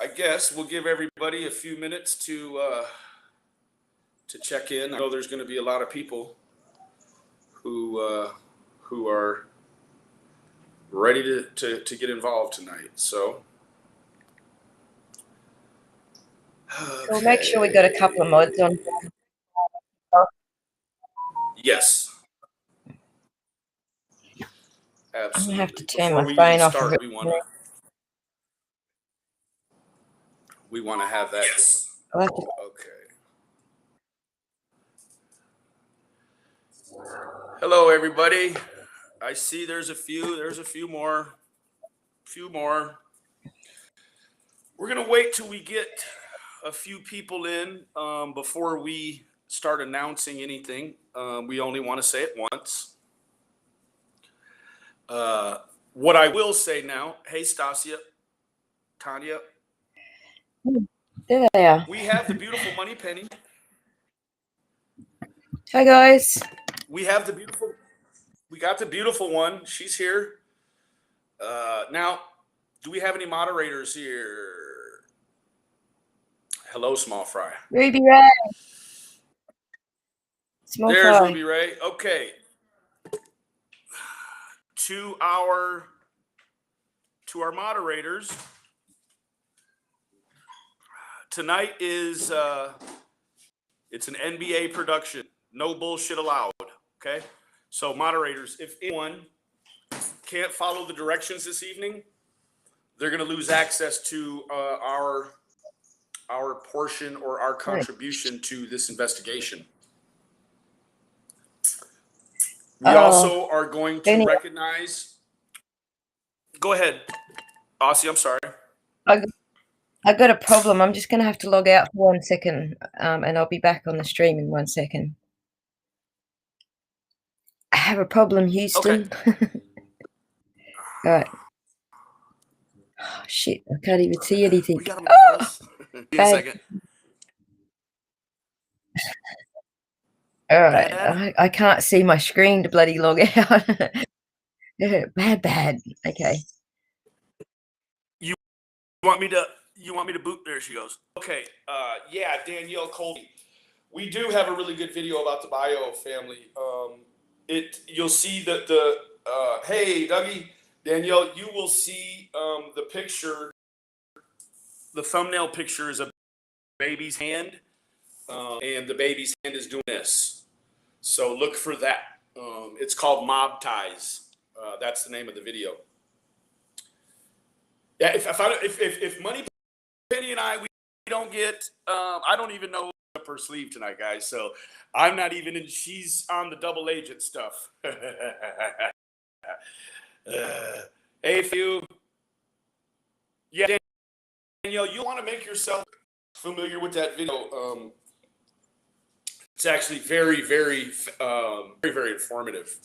I guess we'll give everybody a few minutes to check in. I know there's going to be a lot of people who are ready to get involved tonight. So We'll make sure we got a couple of mods on. Yes. I'm Absolutely. gonna have to turn Before my we phone even off. start, we want to have that. Yes. Okay. Hello, everybody. I see there's a few more. We're gonna wait till we get a few people in before we start announcing anything. We only want to say it once. What I will say now, hey Stasia, Tanya. There they are. We have the beautiful Money Penny. Hi guys. We got the beautiful one. She's here. Now, do we have any moderators here? Hello, Small Fry. Ruby Ray. There's Ruby Ray. Okay. To our moderators. Tonight is it's an NBA production. No bullshit allowed. Okay. So moderators, if anyone can't follow the directions this evening, they're going to lose access to our portion or our contribution to this investigation. We also are going to recognize. Go ahead, Aussie. I'm sorry. I got a problem. I'm just going to have to log out for 1 second, and I'll be back on the stream in 1 second. I have a problem, Houston. Okay. All right. Oh, shit, I can't even see anything. We got him in a second. All right. I can't see my screen to bloody log out. Bad. Okay. You want me to boot? There she goes. Okay. Yeah, Danielle Colby. We do have a really good video about the Bio family. You'll see that hey, Dougie, Danielle, you will see the picture. The thumbnail picture is a baby's hand, and the baby's hand is doing this. So look for that. It's called Mob Ties. That's the name of the video. Yeah, if Money Penny and we don't get, I don't even know up her sleeve tonight, guys. So I'm not even in. She's on the double agent stuff. Hey, few. Yeah, Danielle, you want to make yourself familiar with that video. It's actually very informative.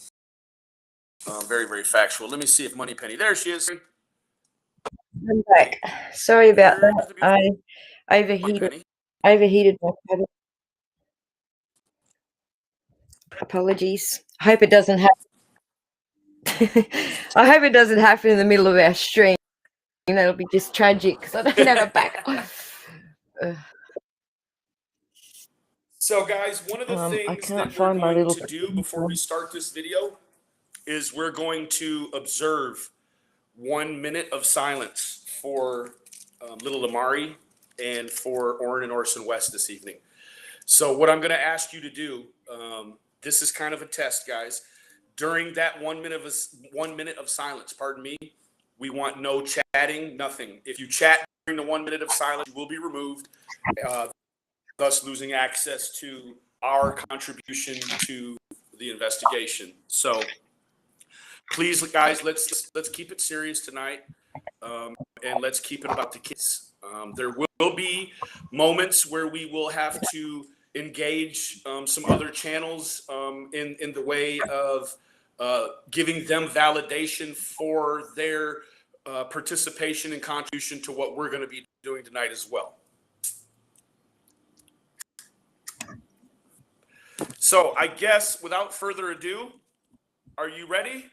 Very factual. Let me see if Money Penny. There she is. I'm back. Sorry about that. I overheated my cabinet. Apologies. I hope it doesn't happen. I hope it doesn't happen in the middle of our stream. That'll be just tragic because I don't have a backup. So, guys, one of the things that we're going to do before we start this video is we're going to observe 1 minute of silence for little Amari and for Orrin and Orson West this evening. So what I'm going to ask you to do, this is kind of a test, guys. During that 1 minute of silence, pardon me, we want no chatting, nothing. If you chat during the 1 minute of silence, you will be removed, thus losing access to our contribution to the investigation. So please, guys, let's keep it serious tonight, and let's keep it about the kids. There will be moments where we will have to engage some other channels in the way of giving them validation for their participation and contribution to what we're going to be doing tonight as well. So I guess without further ado, are you ready?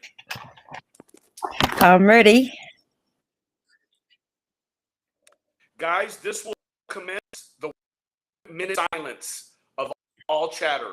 I'm ready. guys, this will commence the minute silence of all chatter.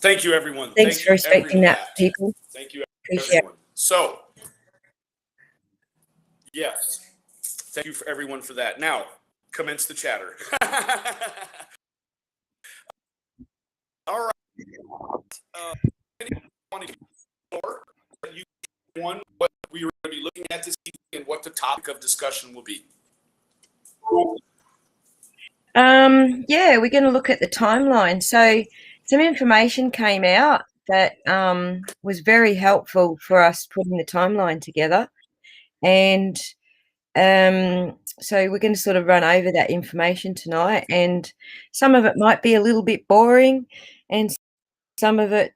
Thank you, everyone. Thanks for respecting that, people. Thank you, Appreciate everyone. So, yes, thank you for everyone for that. Now, commence the chatter. All right. What we are going to be looking at this evening and what the topic of discussion will be. Yeah, we're going to look at the timeline. So some information came out that was very helpful for us putting the timeline together. And so we're going to sort of run over that information tonight. And some of it might be a little bit boring and some of it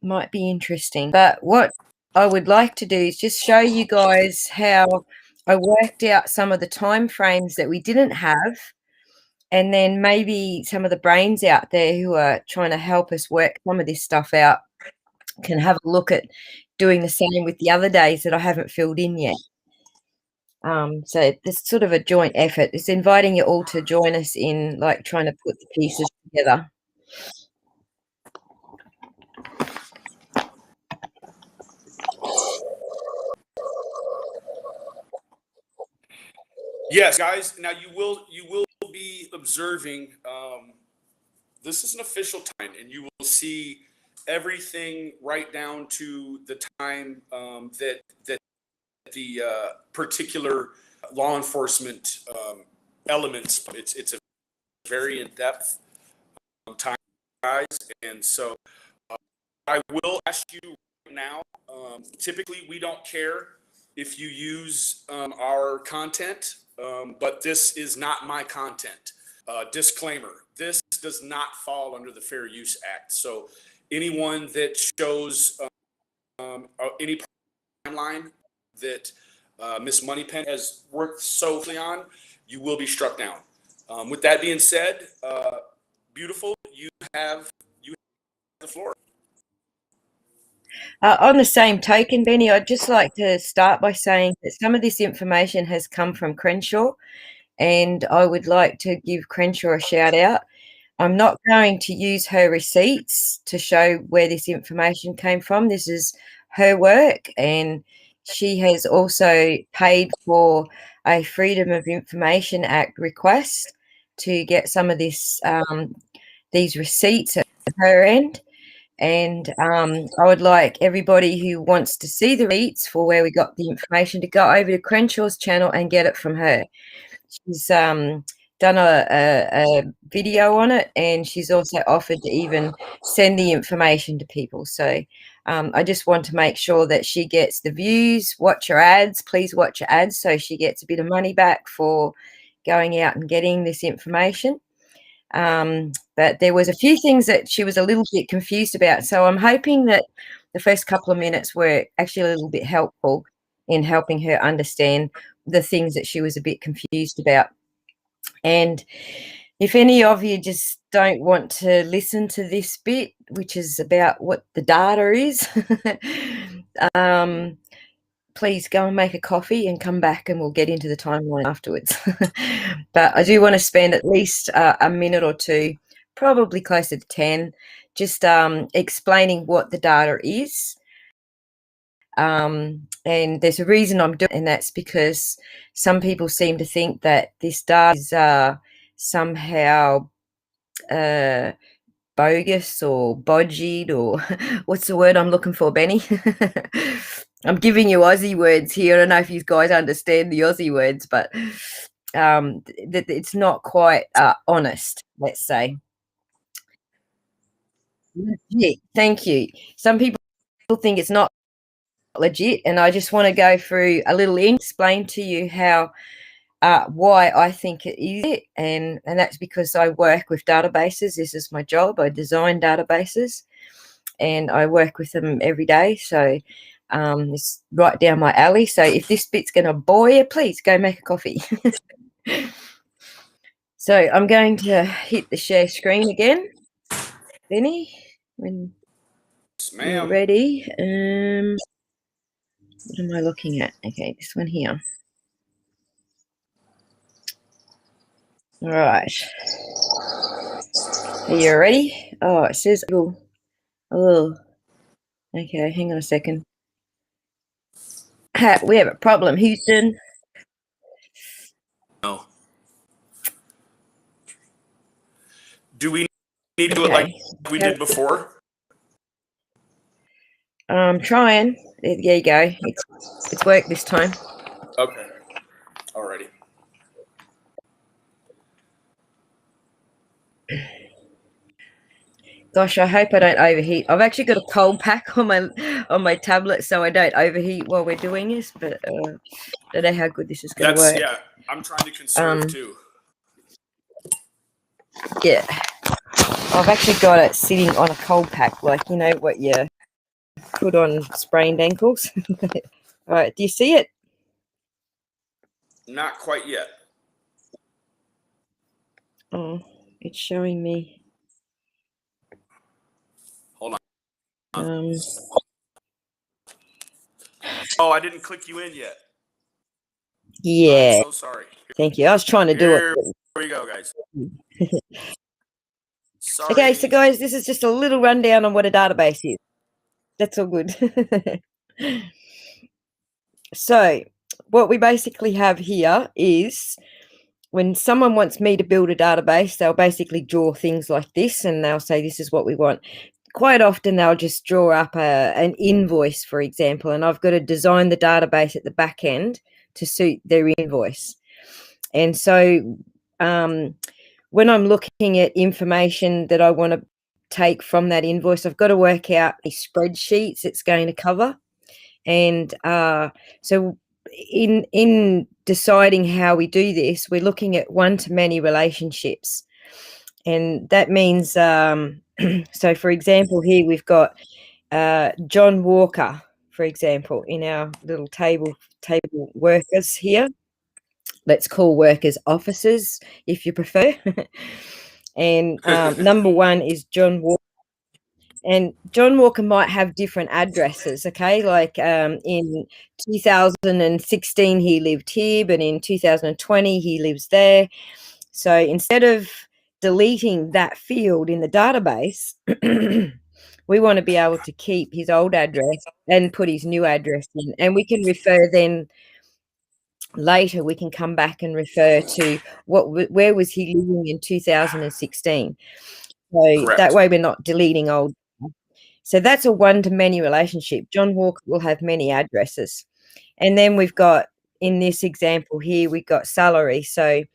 might be interesting. But what I would like to do is just show you guys how I worked out some of the time frames that we didn't have. And then maybe some of the brains out there who are trying to help us work some of this stuff out can have a look at doing the same with the other days that I haven't filled in yet. So it's sort of a joint effort. It's inviting you all to join us in like trying to put the pieces together. Yes, guys. Now you will be observing. This is an official time, and you will see everything right down to the time that the particular law enforcement elements. It's a very in-depth time, guys, and so I will ask you right now. Typically, we don't care if you use our content, but this is not my content. Disclaimer: this does not fall under the Fair Use Act. So anyone that shows any timeline that Miss Moneypen has worked solely on, you will be struck down. With that being said, beautiful, you have the floor. On the same token, Benny, I'd just like to start by saying that some of this information has come from Crenshaw, and I would like to give Crenshaw a shout out. I'm not going to use her receipts to show where this information came from. This is her work, and she has also paid for a Freedom of Information Act request to get some of this these receipts at her end. And I would like everybody who wants to see the receipts for where we got the information to go over to Crenshaw's channel and get it from her. She's done a video on it, and she's also offered to even send the information to people. So I just want to make sure that she gets the views. Watch her ads. Please watch her ads so she gets a bit of money back for going out and getting this information. But there was a few things that she was a little bit confused about. So I'm hoping that the first couple of minutes were actually a little bit helpful in helping her understand the things that she was a bit confused about. And if any of you just don't want to listen to this bit, which is about what the data is, please go and make a coffee and come back and we'll get into the timeline afterwards. But I do want to spend at least a minute or two, probably closer to 10, just explaining what the data is. And there's a reason I'm doing it, and that's because some people seem to think that this data is somehow bogus or bodged, or what's the word I'm looking for, Benny? I'm giving you Aussie words here. I don't know if you guys understand the Aussie words, but it's not quite honest, let's say. Legit. Thank you. Some people think it's not legit, and I just want to go through a little explain to you how why I think it is, and that's because I work with databases. This is my job. I design databases, and I work with them every day. So it's right down my alley. So if this bit's going to bore you, please go make a coffee. So I'm going to hit the share screen again. Benny, when you're ready. What am I looking at? Okay, this one here. All right. Are you ready? Oh, it says, oh, okay, hang on a second. We have a problem, Houston. No. Do we need to do it like we did before? I'm trying. There you go. It's worked this time. Okay. Alrighty. Gosh, I hope I don't overheat. I've actually got a cold pack on my tablet, so I don't overheat while we're doing this. But I don't know how good this is going to work. Yeah, I'm trying to conserve too. Yeah, I've actually got it sitting on a cold pack, like you know what you put on sprained ankles. All right, do you see it? Not quite yet. Oh, it's showing me. Hold on. Oh, I didn't click you in yet. Yeah. I'm so sorry. Thank you. I was trying to do it. Here we go, guys. Sorry. Okay, so guys, this is just a little rundown on what a database is. That's all good. So what we basically have here is when someone wants me to build a database, they'll basically draw things like this and they'll say, this is what we want. Quite often they'll just draw up an invoice, for example, and I've got to design the database at the back end to suit their invoice. And so when I'm looking at information that I want to take from that invoice, I've got to work out the spreadsheets it's going to cover. And so in deciding how we do this, we're looking at one-to-many relationships. And that means, so for example, here we've got John Walker, for example, in our little table workers here. Let's call workers officers, if you prefer. And number one is John Walker. And John Walker might have different addresses, okay? Like in 2016, he lived here, but in 2020, he lives there. So instead of deleting that field in the database, we want to be able to keep his old address and put his new address in. And we can refer then later, we can come back and refer to where was he living in 2016. So Correct. that way we're not deleting old. So that's a one-to-many relationship. John Walker will have many addresses. And then we've got, in this example here, we've got salary. So,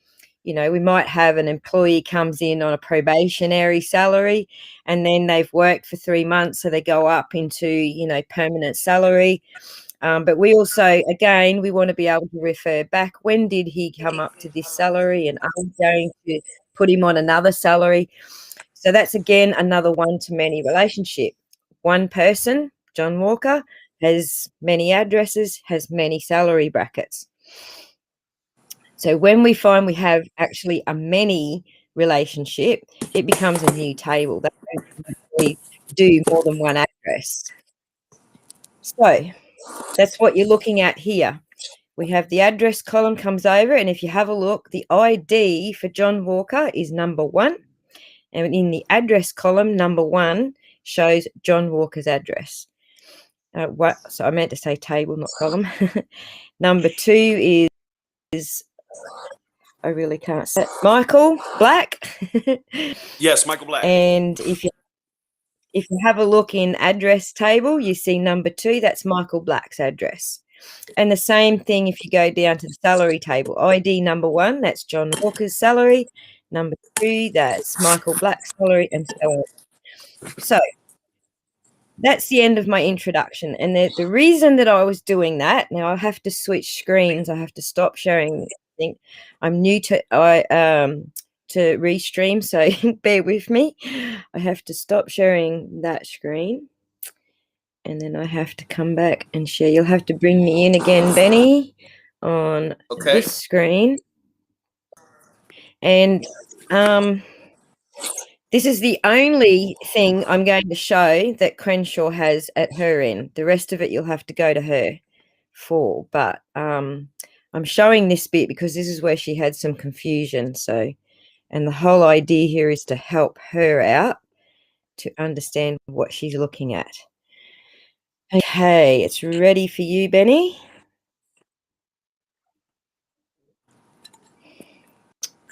you know, we might have an employee comes in on a probationary salary and then they've worked for 3 months. So they go up into, you know, permanent salary. But we also, again, we want to be able to refer back. When did he come up to this salary? And are we going to put him on another salary? So that's, again, another one-to-many relationship. One person, John Walker, has many addresses, has many salary brackets. So when we find we have actually a many relationship, it becomes a new table. That we do more than one address. So That's what you're looking at here. We have the address column comes over, and if you have a look, the ID for John Walker is number 1. And in the address column, number 1 shows John Walker's address. So I meant to say table, not column. Number 2 is I really can't say it. Michael Black. Yes, Michael Black. And if you have a look in address table, you see number 2, that's Michael Black's address. And the same thing if you go down to the salary table. ID number 1, that's John Walker's salary. Number 2, that's Michael Black's salary, and so on. So that's the end of my introduction. And the reason that I was doing that, now I have to switch screens. I have to stop sharing. I think I'm new to Restream, so bear with me. I have to stop sharing that screen. And then I have to come back and share. You'll have to bring me in again, Benny, on this screen. And this is the only thing I'm going to show that Crenshaw has at her end. The rest of it you'll have to go to her for. But I'm showing this bit because this is where she had some confusion. So, and the whole idea here is to help her out to understand what she's looking at. Okay, it's ready for you, Benny.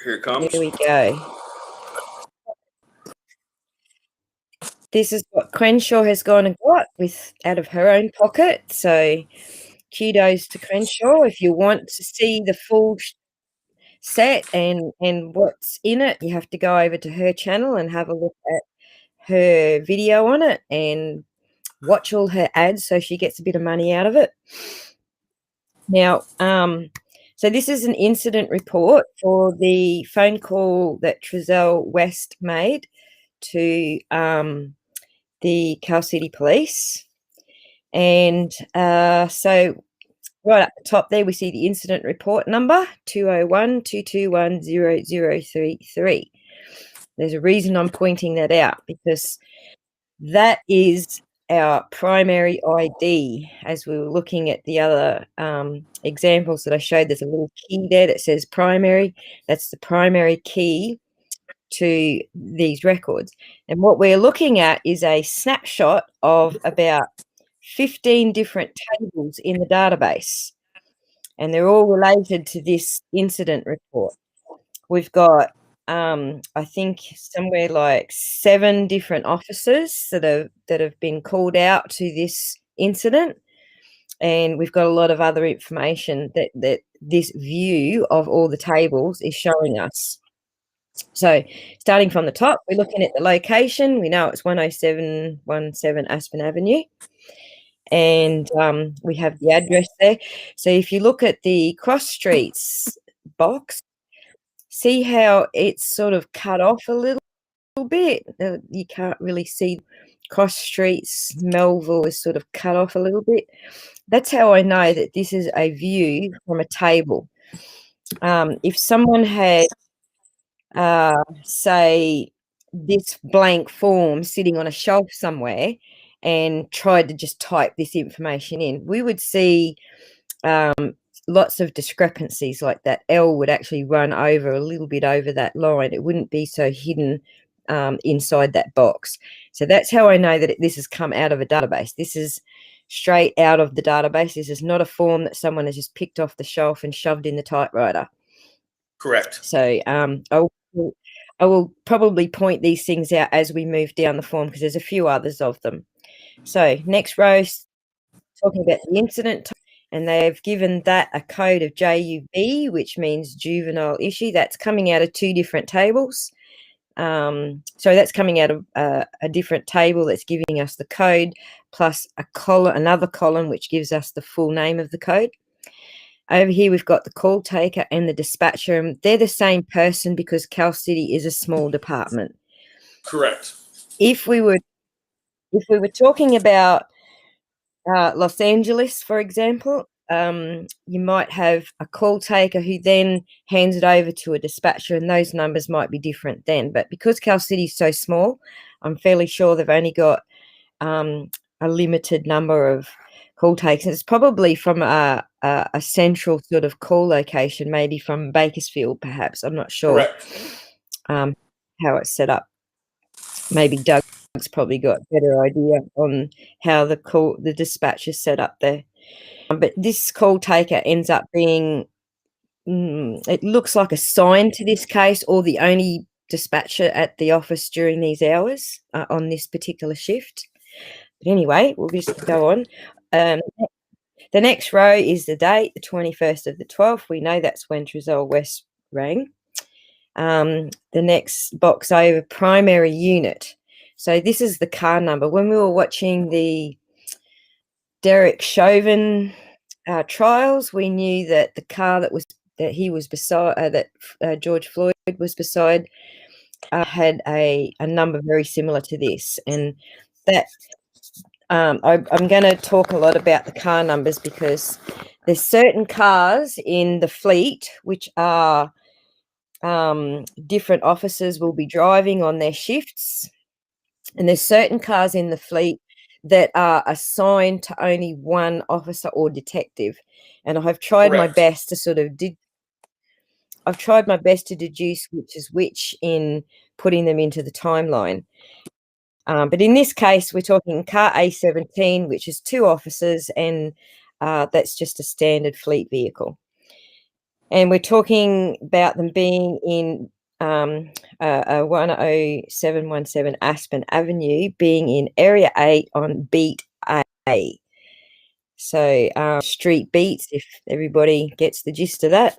Here it comes. Here we go. This is what Crenshaw has gone and got out of her own pocket. So kudos to Crenshaw. If you want to see the full set and what's in it, you have to go over to her channel and have a look at her video on it and watch all her ads so she gets a bit of money out of it. Now, so this is an incident report for the phone call that Trezell West made to the Cal City Police. And so right at the top there, we see the incident report number 201-221-0033. There's a reason I'm pointing that out, because that is our primary ID. As we were looking at the other examples that I showed, there's a little key there that says primary. That's the primary key to these records. And what we're looking at is a snapshot of about 15 different tables in the database, and they're all related to this incident report. We've got I think somewhere like 7 different officers that have been called out to this incident, and we've got a lot of other information that this view of all the tables is showing us. So starting from the top, we're looking at the location. We know it's 10717 Aspen Avenue, and we have the address there. So if you look at the cross streets box, see how it's sort of cut off a little bit. You can't really see cross streets. Melville is sort of cut off a little bit. That's how I know that this is a view from a table. If someone had say this blank form sitting on a shelf somewhere and tried to just type this information in, we would see lots of discrepancies like that. L would actually run over a little bit over that line. It wouldn't be so hidden inside that box. So that's how I know that this has come out of a database. This is straight out of the database. This is not a form that someone has just picked off the shelf and shoved in the typewriter. Correct. So I will probably point these things out as we move down the form, because there's a few others of them. So next row, talking about the incident, and they've given that a code of JUB, which means juvenile issue. That's coming out of 2 different tables. So that's coming out of a different table that's giving us the code, plus another column which gives us the full name of the code. Over here, we've got the call taker and the dispatcher, and they're the same person because Cal City is a small department. Correct. If we were talking about Los Angeles, for example, you might have a call taker who then hands it over to a dispatcher, and those numbers might be different then. But because Cal City is so small, I'm fairly sure they've only got a limited number of call takes. It's probably from a central sort of call location, maybe from Bakersfield, perhaps. I'm not sure. Correct. How it's set up. Maybe Doug's probably got a better idea on how the dispatch is set up there. But this call taker ends up being, it looks like assigned to this case, or the only dispatcher at the office during these hours on this particular shift. But anyway, we'll just go on. The next row is the date, the 21st of the 12th. We know that's when Trezell West rang. The next box over, primary unit. So this is the car number. When we were watching the Derek Chauvin trials, we knew that the car that he was beside, that George Floyd was beside, had a number very similar to this, and that I'm going to talk a lot about the car numbers because there's certain cars in the fleet which are different officers will be driving on their shifts, and there's certain cars in the fleet that are assigned to only one officer or detective. And I've tried my best to sort of I've tried my best to deduce which is which in putting them into the timeline. But in this case, we're talking car A17, which is 2 officers, and that's just a standard fleet vehicle. And we're talking about them being in 10717 Aspen Avenue, being in Area 8 on Beat A. So street beats, if everybody gets the gist of that.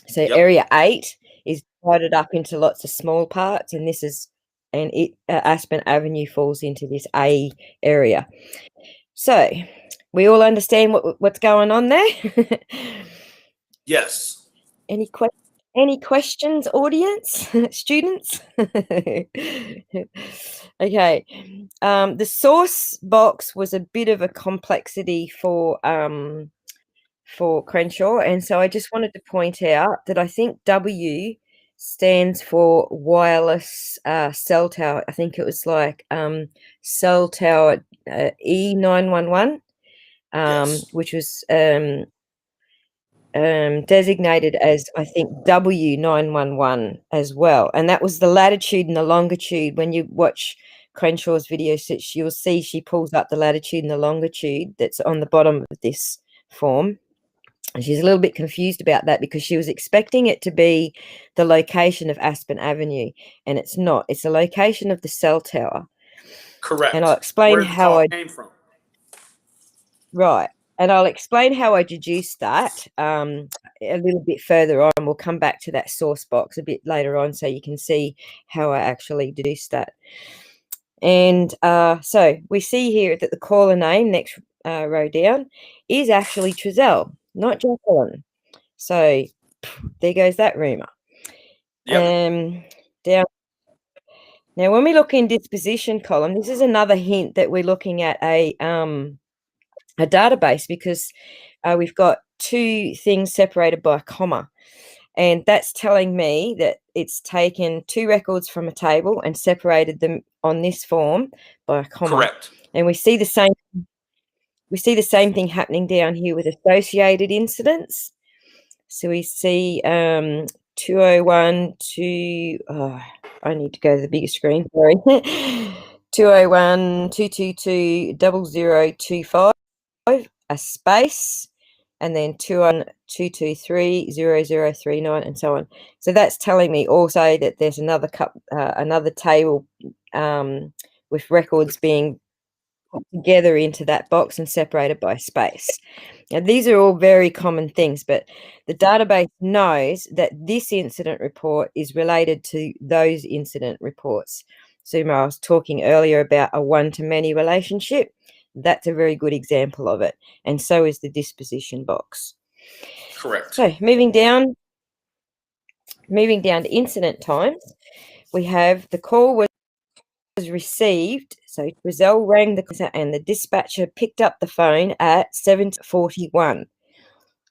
So yep. Area 8 is divided up into lots of small parts, and Aspen Avenue falls into this A area. So we all understand what's going on there? Yes. Any questions, audience, students? Okay. The source box was a bit of a complexity for Crenshaw, and so I just wanted to point out that I think W stands for wireless cell tower. I think it was like cell tower E911, yes. Which was designated as, I think, W911 as well. And that was the latitude and the longitude. When you watch Crenshaw's videos, you'll see she pulls up the latitude and the longitude that's on the bottom of this form. And she's a little bit confused about that because she was expecting it to be the location of Aspen Avenue, and it's not. It's the location of the cell tower. Correct. And I'll explain how I came from. Right. And I'll explain how I deduced that a little bit further on. We'll come back to that source box a bit later on so you can see how I actually deduced that. And so we see here that the caller name, next row down, is actually Trezell, not Jacqueline. So there goes that rumour. Yep. Down. Now, when we look in disposition column, this is another hint that we're looking at a database, because we've got 2 things separated by a comma, and that's telling me that it's taken 2 records from a table and separated them on this form by a comma. Correct. And we see the same thing happening down here with associated incidents. So we see 201 to I need to go to the bigger screen, sorry. 201 222 0025, a space, and then 21223 0039, and so on. So that's telling me also that there's another table with records being put together into that box and separated by space. Now, these are all very common things, but the database knows that this incident report is related to those incident reports. So I was talking earlier about a one-to-many relationship. That's a very good example of it, and so is the disposition box. Correct. So moving down to incident times, we have the call was received. So Trezell rang and the dispatcher picked up the phone at 7:41,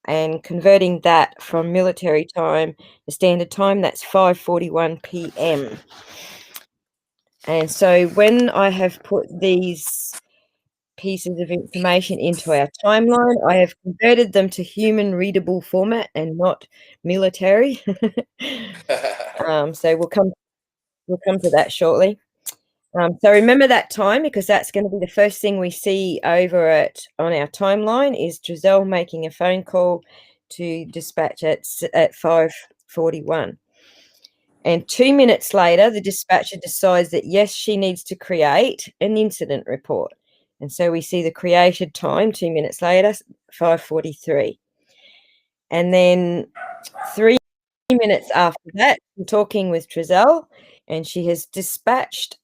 and converting that from military time, the standard time, that's 5:41 p.m. And so when I have put these pieces of information into our timeline. I have converted them to human readable format and not military. So we'll come to that shortly. So remember that time, because that's going to be the first thing we see over on our timeline is Giselle making a phone call to dispatch at 5:41. And 2 minutes later, the dispatcher decides that, yes, she needs to create an incident report. And so we see the created time 2 minutes later, 5:43. And then 3 minutes after that, I'm talking with Giselle, and she has dispatched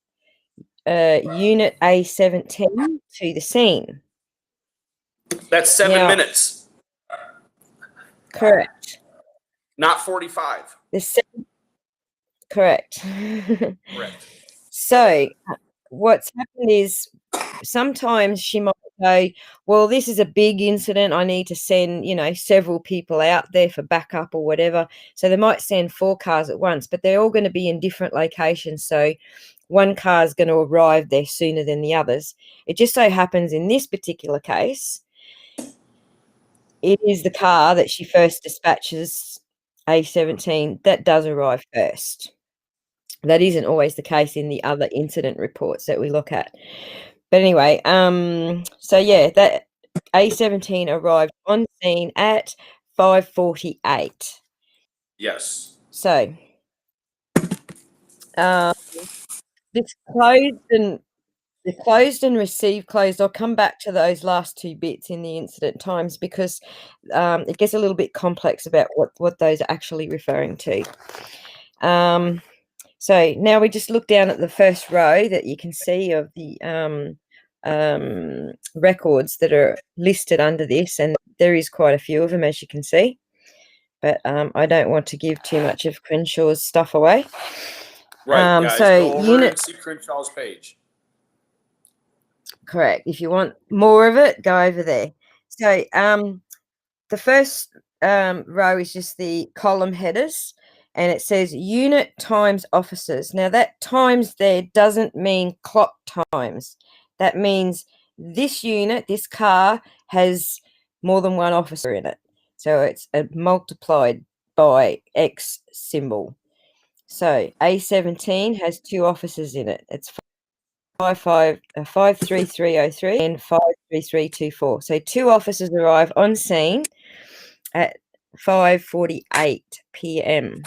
Unit A17 to the scene. That's 7 minutes. Correct. Not 45. Correct. Correct. So what's happened is sometimes she might go, well, this is a big incident. I need to send, several people out there for backup or whatever. So they might send 4 cars at once, but they're all going to be in different locations. So one car is going to arrive there sooner than the others. It just so happens in this particular case, it is the car that she first dispatches, A17, that does arrive first. That isn't always the case in the other incident reports that we look at. But anyway, so yeah, that A17 arrived on scene at 5:48. Yes. So this closed and received closed. I'll come back to those last 2 bits in the incident times because it gets a little bit complex about what those are actually referring to. So now we just look down at the first row that you can see of the records that are listed under this, and there is quite a few of them, as you can see. But I don't want to give too much of Crenshaw's stuff away. Right, guys, go over and see Crenshaw's page. Correct. If you want more of it, go over there. So the first row is just the column headers, and it says unit times officers. Now that times there doesn't mean clock times. That means this unit, this car, has more than one officer in it. So it's multiplied by X symbol. So A17 has 2 officers in it. It's 53303 and 53324. So 2 officers arrive on scene at 5:48 p.m.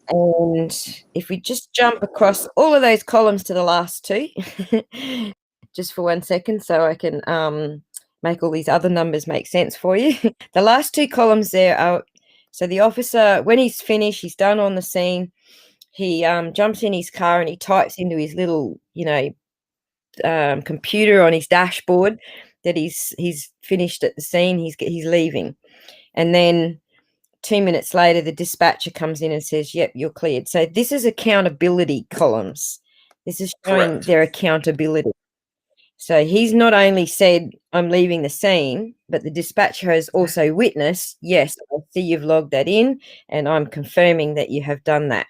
And if we just jump across all of those columns to the last 2, just for 1 second, so I can make all these other numbers make sense for you. The last 2 columns there are, so the officer, when he's finished, he's done on the scene, he jumps in his car and he types into his little, computer on his dashboard that he's finished at the scene, he's leaving. And then 2 minutes later, the dispatcher comes in and says, yep, you're cleared. So this is accountability columns. This is showing their accountability. So he's not only said, I'm leaving the scene, but the dispatcher has also witnessed, yes, I see you've logged that in, and I'm confirming that you have done that.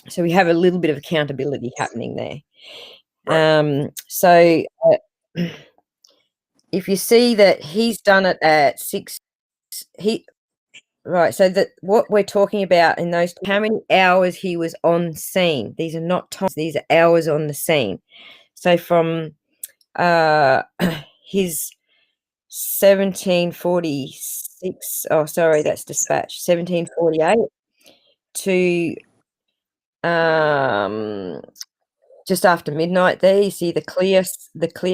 So we have a little bit of accountability happening there. Right. So if you see that he's done it at 6, right, so that what we're talking about in those, how many hours he was on scene. These are not times, these are hours on the scene. So from his 1746, oh sorry, that's dispatch, 1748 to just after midnight. There you see the clear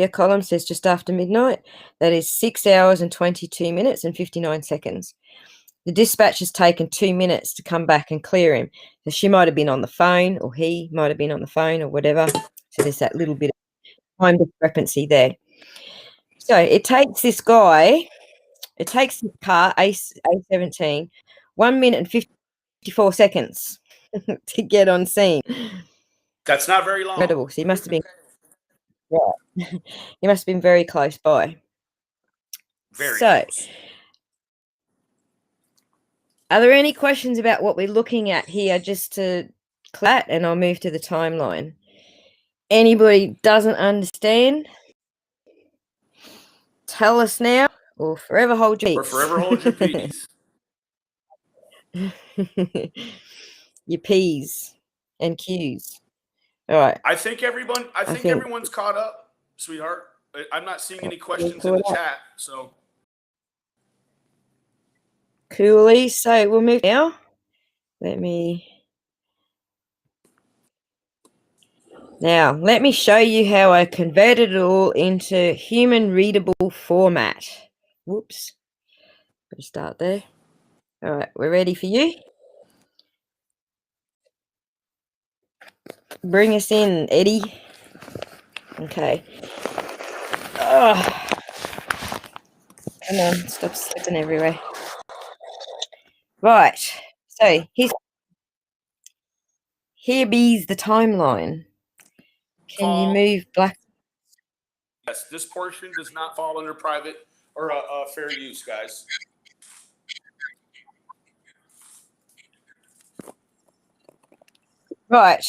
column says just after midnight. That is 6 hours and 22 minutes and 59 seconds. The dispatch has taken 2 minutes to come back and clear him. So she might have been on the phone, or he might have been on the phone, or whatever. So there's that little bit of time discrepancy there. So it takes this guy, it takes the car, A17, 1 minute and 54 seconds to get on scene. That's not very long. Incredible. So he must have been, yeah, he must have been very close by. Very close. Are there any questions about what we're looking at here, just to clat, and I'll move to the timeline? Anybody doesn't understand? tell us now or forever hold your peace. Or forever hold your peace. Your P's and Q's. All right. I think everyone's caught up, sweetheart. I'm not seeing any questions in the chat, so coolly. So we'll move now. Let me show you how I converted it all into human readable format. Whoops. Better start there. All right, we're ready for you. Bring us in, Eddie. Okay. Oh. Come on, stop slipping everywhere. Right. So here be's the timeline. Can you move black? Yes, this portion does not fall under private or fair use, guys. Right.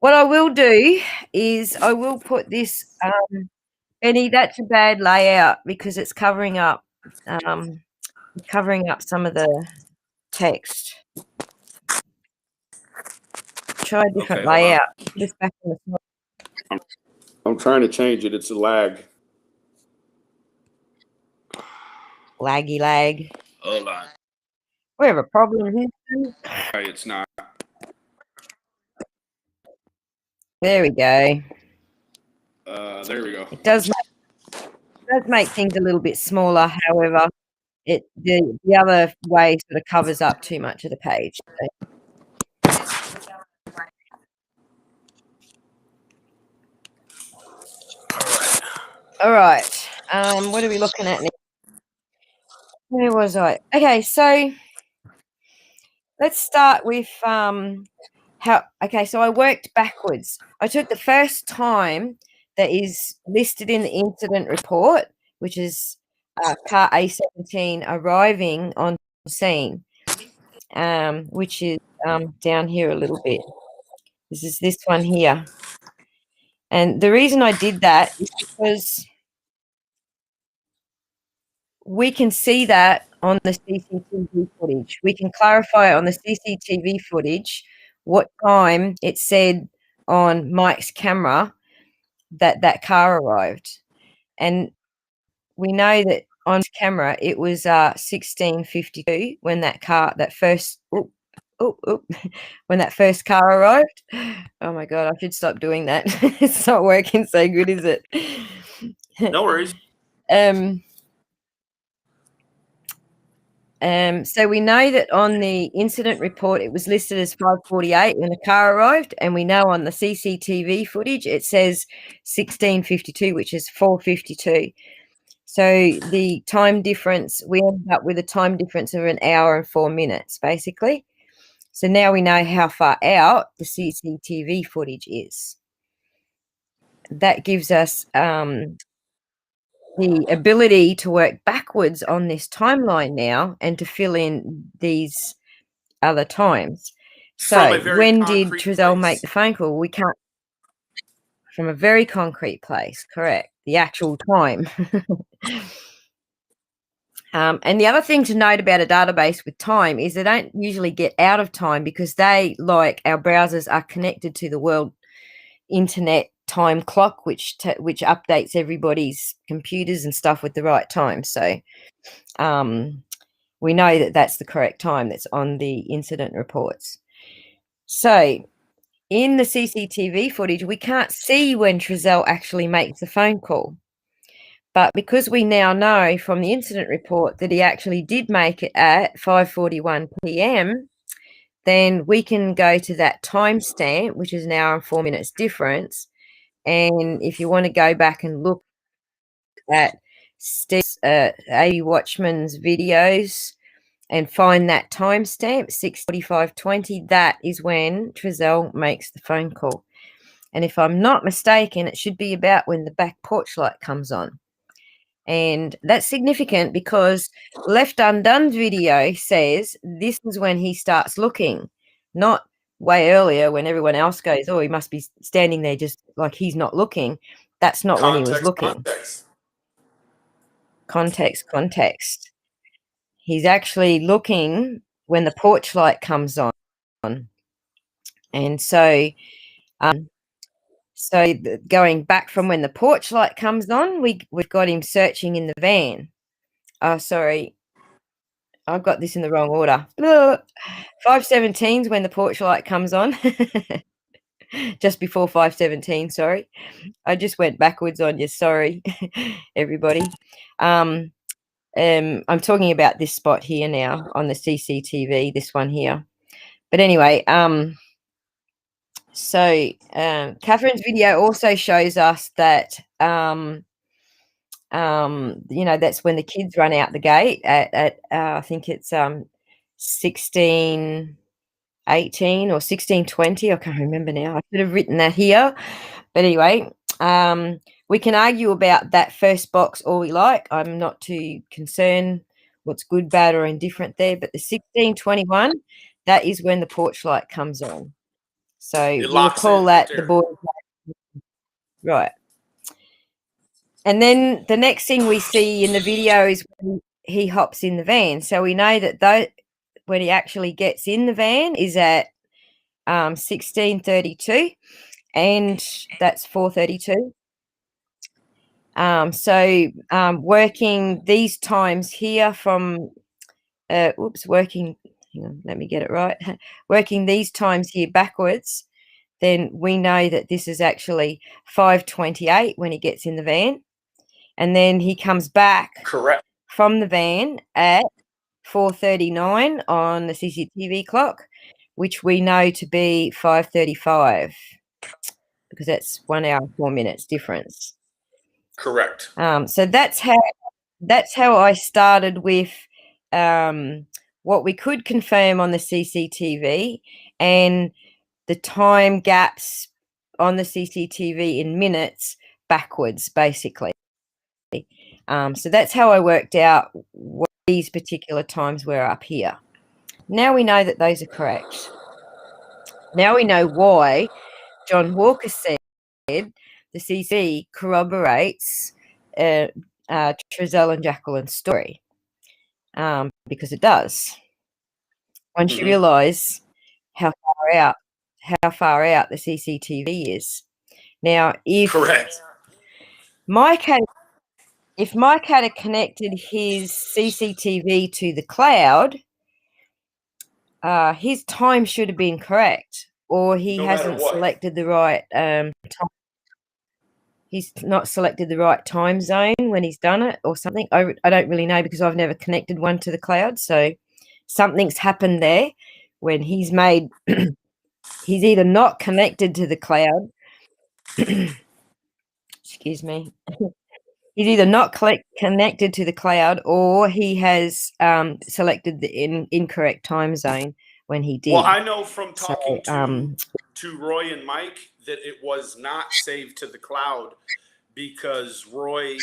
What I will do is I will put this, Benny, that's a bad layout because it's covering up some of the text. Try a different layout. Put this back on the slide. I'm trying to change it. It's a lag. Laggy lag. Hold on. We have a problem here. It's not. There we go. There we go. It does make things a little bit smaller. However, the other way sort of covers up too much of the page. All right. What are we looking at now? Where was I? Okay, so let's start with so I worked backwards. I took the first time that is listed in the incident report, which is car A17 arriving on scene, which is down here a little bit. This is this one here. And the reason I did that is because we can see that on the CCTV footage. We can clarify on the CCTV footage what time it said on Mike's camera that car arrived. And we know that on camera it was 16:52 when when that first car arrived. Oh my God, I should stop doing that. It's not working so good, is it? No worries. So we know that on the incident report it was listed as 5:48 when the car arrived, and we know on the CCTV footage it says 16:52, which is 4:52. So the time difference, we end up with a time difference of 1 hour and 4 minutes, basically. So now we know how far out the CCTV footage is. That gives us the ability to work backwards on this timeline now and to fill in these other times. So when did Trizell make the phone call? We can't. From a very concrete place, correct. The actual time. And the other thing to note about a database with time is they don't usually get out of time because they, like our browsers, are connected to the world internet time clock, which updates everybody's computers and stuff with the right time. So we know that that's the correct time that's on the incident reports. So in the CCTV footage, we can't see when Trizell actually makes the phone call. But because we now know from the incident report that he actually did make it at 5:41 p.m., then we can go to that timestamp, which is an hour and 4 minutes difference. And if you want to go back and look at A. Watchman's videos and find that timestamp, 6:45:20, that is when Trizell makes the phone call. And if I'm not mistaken, it should be about when the back porch light comes on. And that's significant because Left Undone's video says this is when he starts looking, not way earlier when everyone else goes, oh, he must be standing there just like he's not looking. That's not when he was looking. context. He's actually looking when the porch light comes on. And so, going back from when the porch light comes on, we've got him searching in the van. Oh, sorry. I've got this in the wrong order. 5:17 is when the porch light comes on. Just before 5:17, sorry. I just went backwards on you. Sorry, everybody. I'm talking about this spot here now on the CCTV, this one here. But anyway, Catherine's video also shows us that, that's when the kids run out the gate at I think it's 16:18 or 16:20. I can't remember now. I should have written that here. But anyway, we can argue about that first box all we like. I'm not too concerned what's good, bad, or indifferent there. But the 16:21, that is when the porch light comes on. So we'll call that the boy. Right. And then the next thing we see in the video is when he hops in the van. So we know that when he actually gets in the van is at 16:32, and that's 4:32. Working these times here from hang on, let me get it right. Working these times here backwards, then we know that this is actually 5:28 when he gets in the van. And then he comes back from the van at 4:39 on the CCTV clock, which we know to be 5:35 because that's 1 hour and 4 minutes difference. Correct. So that's how I started with what we could confirm on the CCTV and the time gaps on the CCTV in minutes backwards, basically. So that's how I worked out what these particular times were up here. Now we know that those are correct. Now we know why John Walker said the CC corroborates Trezell and Jacqueline's story, because it does. Once you realise how far out the CCTV is. Now, if Mike had connected his CCTV to the cloud, his time should have been correct, or he hasn't selected the right time. He's not selected the right time zone when he's done it or something. I don't really know because I've never connected one to the cloud. So something's happened there when he's made, he's either not connected to the cloud. Excuse me. He's either not connected to the cloud or he has selected the incorrect time zone when he did. Well, I know from talking to Roy and Mike that it was not saved to the cloud because Roy,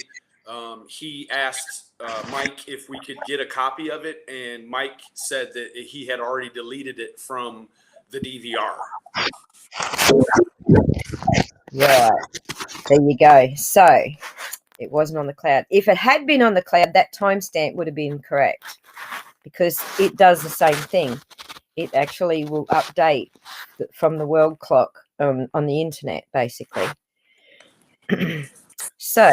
he asked Mike if we could get a copy of it, and Mike said that he had already deleted it from the DVR. Yeah, there you go. So it wasn't on the cloud. If it had been on the cloud, that timestamp would have been correct because it does the same thing. It actually will update from the world clock on the internet, basically. So,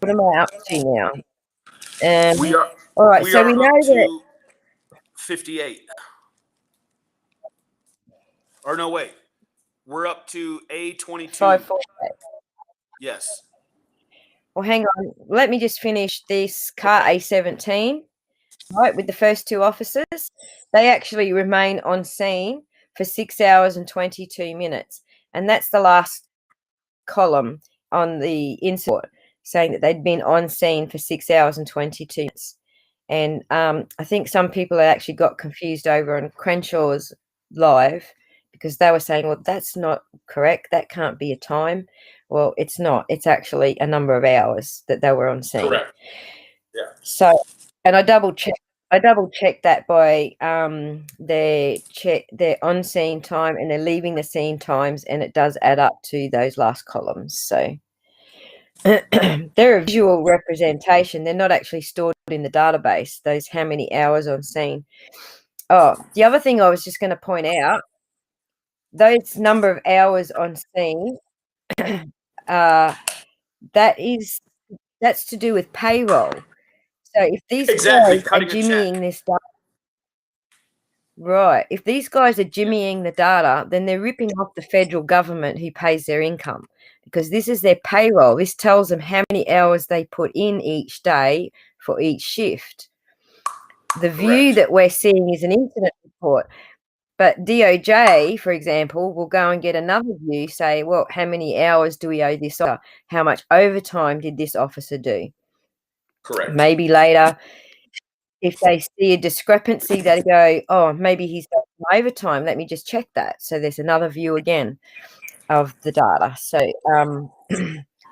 what am I up to now? All right. So we know that 58. Or no, wait. We're up to A22. 548. Yes. Well, hang on. Let me just finish this car A17. Right, with the first two officers, they actually remain on scene for 6 hours and 22 minutes. And that's the last column on the incident saying that they'd been on scene for 6 hours and 22 minutes. And I think some people actually got confused over on Crenshaw's live because they were saying, well, that's not correct. That can't be a time. Well, it's not. It's actually a number of hours that they were on scene. Correct. Yeah. So, and I double checked that by their on scene time and their leaving the scene times, and it does add up to those last columns. So They're a visual representation. They're not actually stored in the database, those how many hours on scene. Oh, the other thing I was just going to point out, those number of hours on scene, that's to do with payroll. So if these Exactly, guys are cutting a check. jimmying this data, right, if these guys are jimmying the data, then they're ripping off the federal government who pays their income, because this is their payroll. This tells them how many hours they put in each day for each shift. The view that we're seeing is an incident report. But DOJ, for example, will go and get another view, say, well, how many hours do we owe this officer? How much overtime did this officer do? Correct. Maybe later, if they see a discrepancy, they go, oh, maybe he's done some overtime. Let me just check that. So there's another view again of the data. So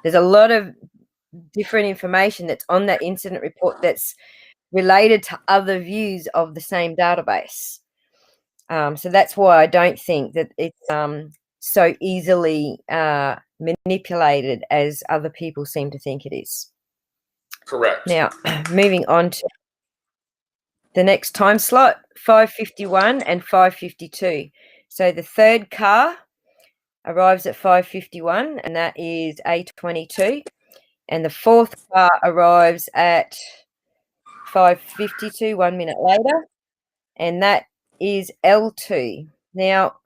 there's a lot of different information that's on that incident report that's related to other views of the same database. So that's why I don't think that it's so easily manipulated as other people seem to think it is. Correct. Now, moving on to the next time slot, 5:51 and 5:52. So the third car arrives at 5:51, and that is A22. And the fourth car arrives at 5:52, 1 minute later, and that is L2. Now,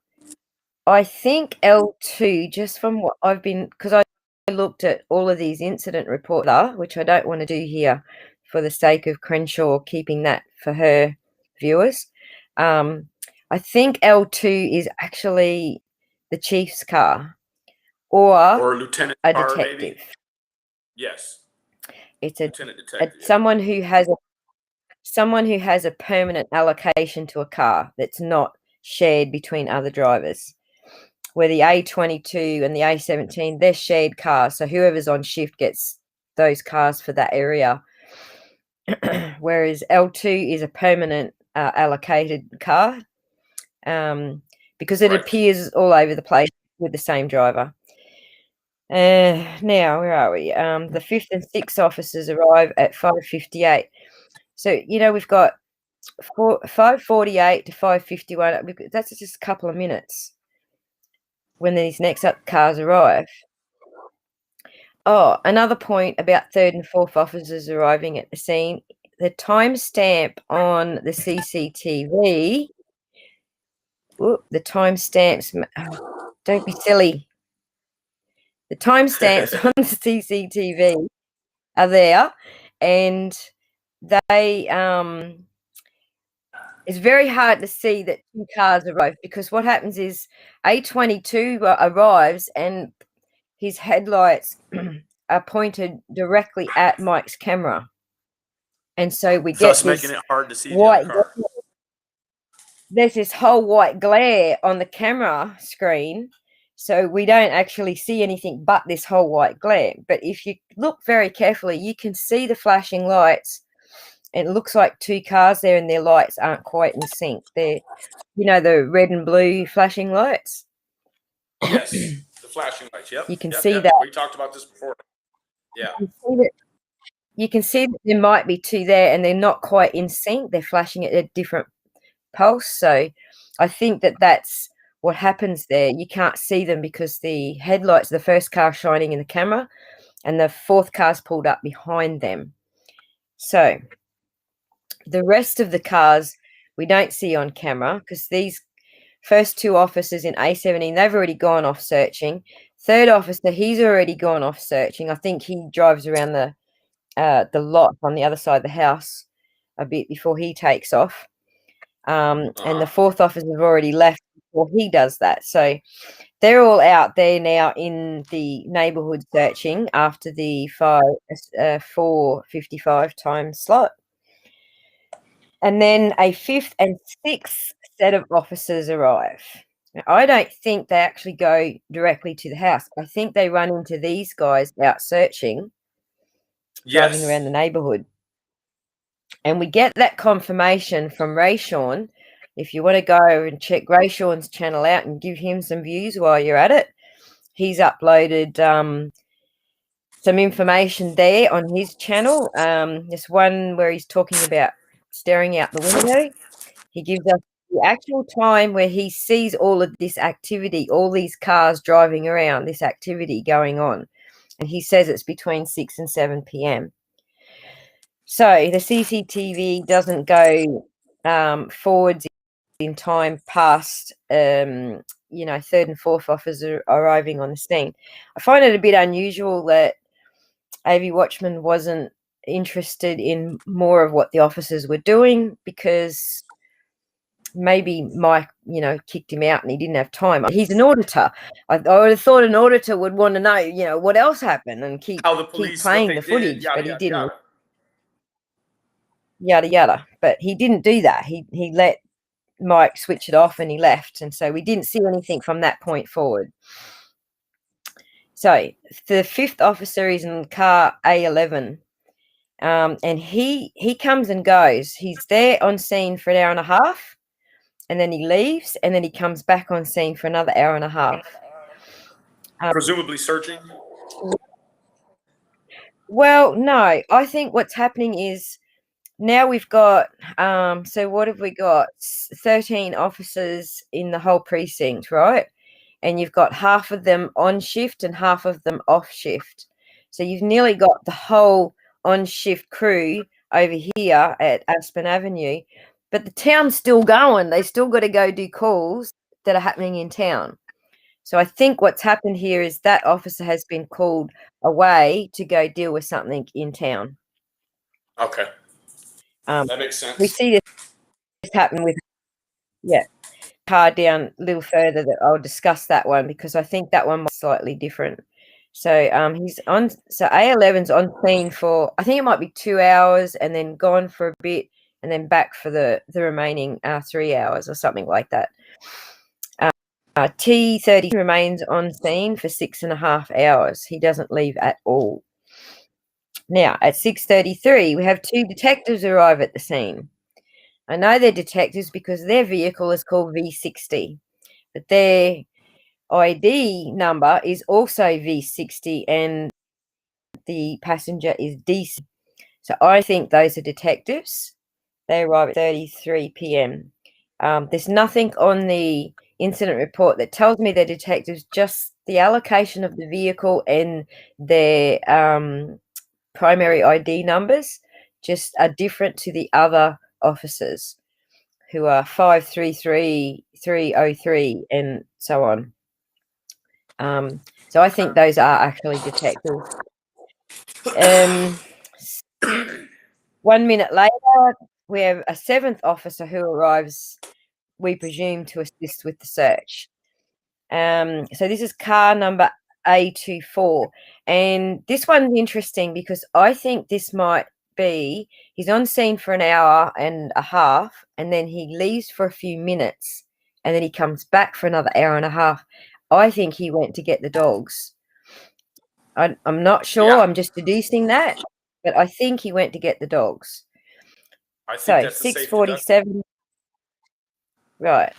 I think L2, just from what I've been, because I looked at all of these incident reports, which I don't want to do here for the sake of Crenshaw keeping that for her viewers. I think L2 is actually the chief's car or lieutenant a car, detective. maybe? Yes. It's lieutenant detective. someone who has a permanent allocation to a car that's not shared between other drivers. Where the A22 and the A17, they're shared cars. So whoever's on shift gets those cars for that area. Whereas L2 is a permanent allocated car because it appears all over the place with the same driver. Now, where are we? The fifth and sixth officers arrive at 5:58. So, we've got 5:48 to 5:51. That's just a couple of minutes when these next up cars arrive. Oh, another point about third and fourth officers arriving at the scene. The timestamp on the CCTV. The timestamps. Don't be silly. The timestamps on the CCTV are there, and they it's very hard to see that two cars arrive, because what happens is A22 arrives and his headlights are pointed directly at Mike's camera. And so we get making it hard to see white the car. There's this whole white glare on the camera screen, so we don't actually see anything but this whole white glare. But if you look very carefully, you can see the flashing lights. It looks like two cars there, and their lights aren't quite in sync. They're, the red and blue flashing lights. Yes, the flashing lights. Yep. You can see that. We talked about this before. Yeah. You can see that there might be two there, and they're not quite in sync. They're flashing at a different pulse. So I think that that's what happens there. You can't see them because the headlights, the first car shining in the camera, and the fourth car's pulled up behind them. So the rest of the cars we don't see on camera, because these first two officers in A17, they've already gone off searching. Third officer, he's already gone off searching. I think he drives around the lot on the other side of the house a bit before he takes off. And the fourth officer have already left before he does that. So they're all out there now in the neighbourhood searching after the 4:55 time slot. And then a fifth and sixth set of officers arrive. Now, I don't think they actually go directly to the house. I think they run into these guys out searching, driving around the neighbourhood. And we get that confirmation from Rayshawn. If you want to go and check Rayshawn's channel out and give him some views while you're at it, he's uploaded some information there on his channel. There's one where he's talking about staring out the window. He gives us the actual time where he sees all of this activity, all these cars driving around, this activity going on. And he says it's between 6 and 7 p.m. So the CCTV doesn't go forwards in time past, third and fourth officer arriving on the scene. I find it a bit unusual that AV Watchman wasn't interested in more of what the officers were doing, because maybe Mike, kicked him out and he didn't have time. He's an auditor. I would have thought an auditor would want to know, what else happened and keep playing the footage, but he didn't. Yada yada. But he didn't do that. He let Mike switch it off and he left, and so we didn't see anything from that point forward. So the fifth officer is in car A11, and he comes and goes. He's there on scene for an hour and a half, and then he leaves, and then he comes back on scene for another hour and a half. Presumably searching? Well, no. I think what's happening is now we've got, so what have we got? 13 officers in the whole precinct, right? And you've got half of them on shift and half of them off shift. So you've nearly got the whole on shift crew over here at Aspen Avenue, but the town's still going. They still got to go do calls that are happening in town. So I think what's happened here is that officer has been called away to go deal with something in town. Okay. That makes sense. We see this happen with, car down a little further, that I'll discuss that one because I think that one was slightly different. So he's on, so A11's on scene for, I think it might be 2 hours, and then gone for a bit, and then back for the remaining 3 hours or something like that. T30 remains on scene for 6.5 hours. He doesn't leave at all. Now at 6:33, we have 2 detectives arrive at the scene. I know they're detectives because their vehicle is called V60, but their ID number is also V60 and the passenger is DC. So I think those are detectives. They arrive at 33 p.m. There's nothing on the incident report that tells me they're detectives, just the allocation of the vehicle and their primary ID numbers just are different to the other officers, who are 533, 303, and so on. So I think those are actually detectives. 1 minute later, we have a 7th officer who arrives, we presume, to assist with the search. So this is car number A24, and this one's interesting because I think this might be, he's on scene for an hour and a half, and then he leaves for a few minutes, and then he comes back for another hour and a half. I think he went to get the dogs. I'm not sure. Yeah. I'm just deducing that, but I think he went to get the dogs. I think that's 6:47. Right.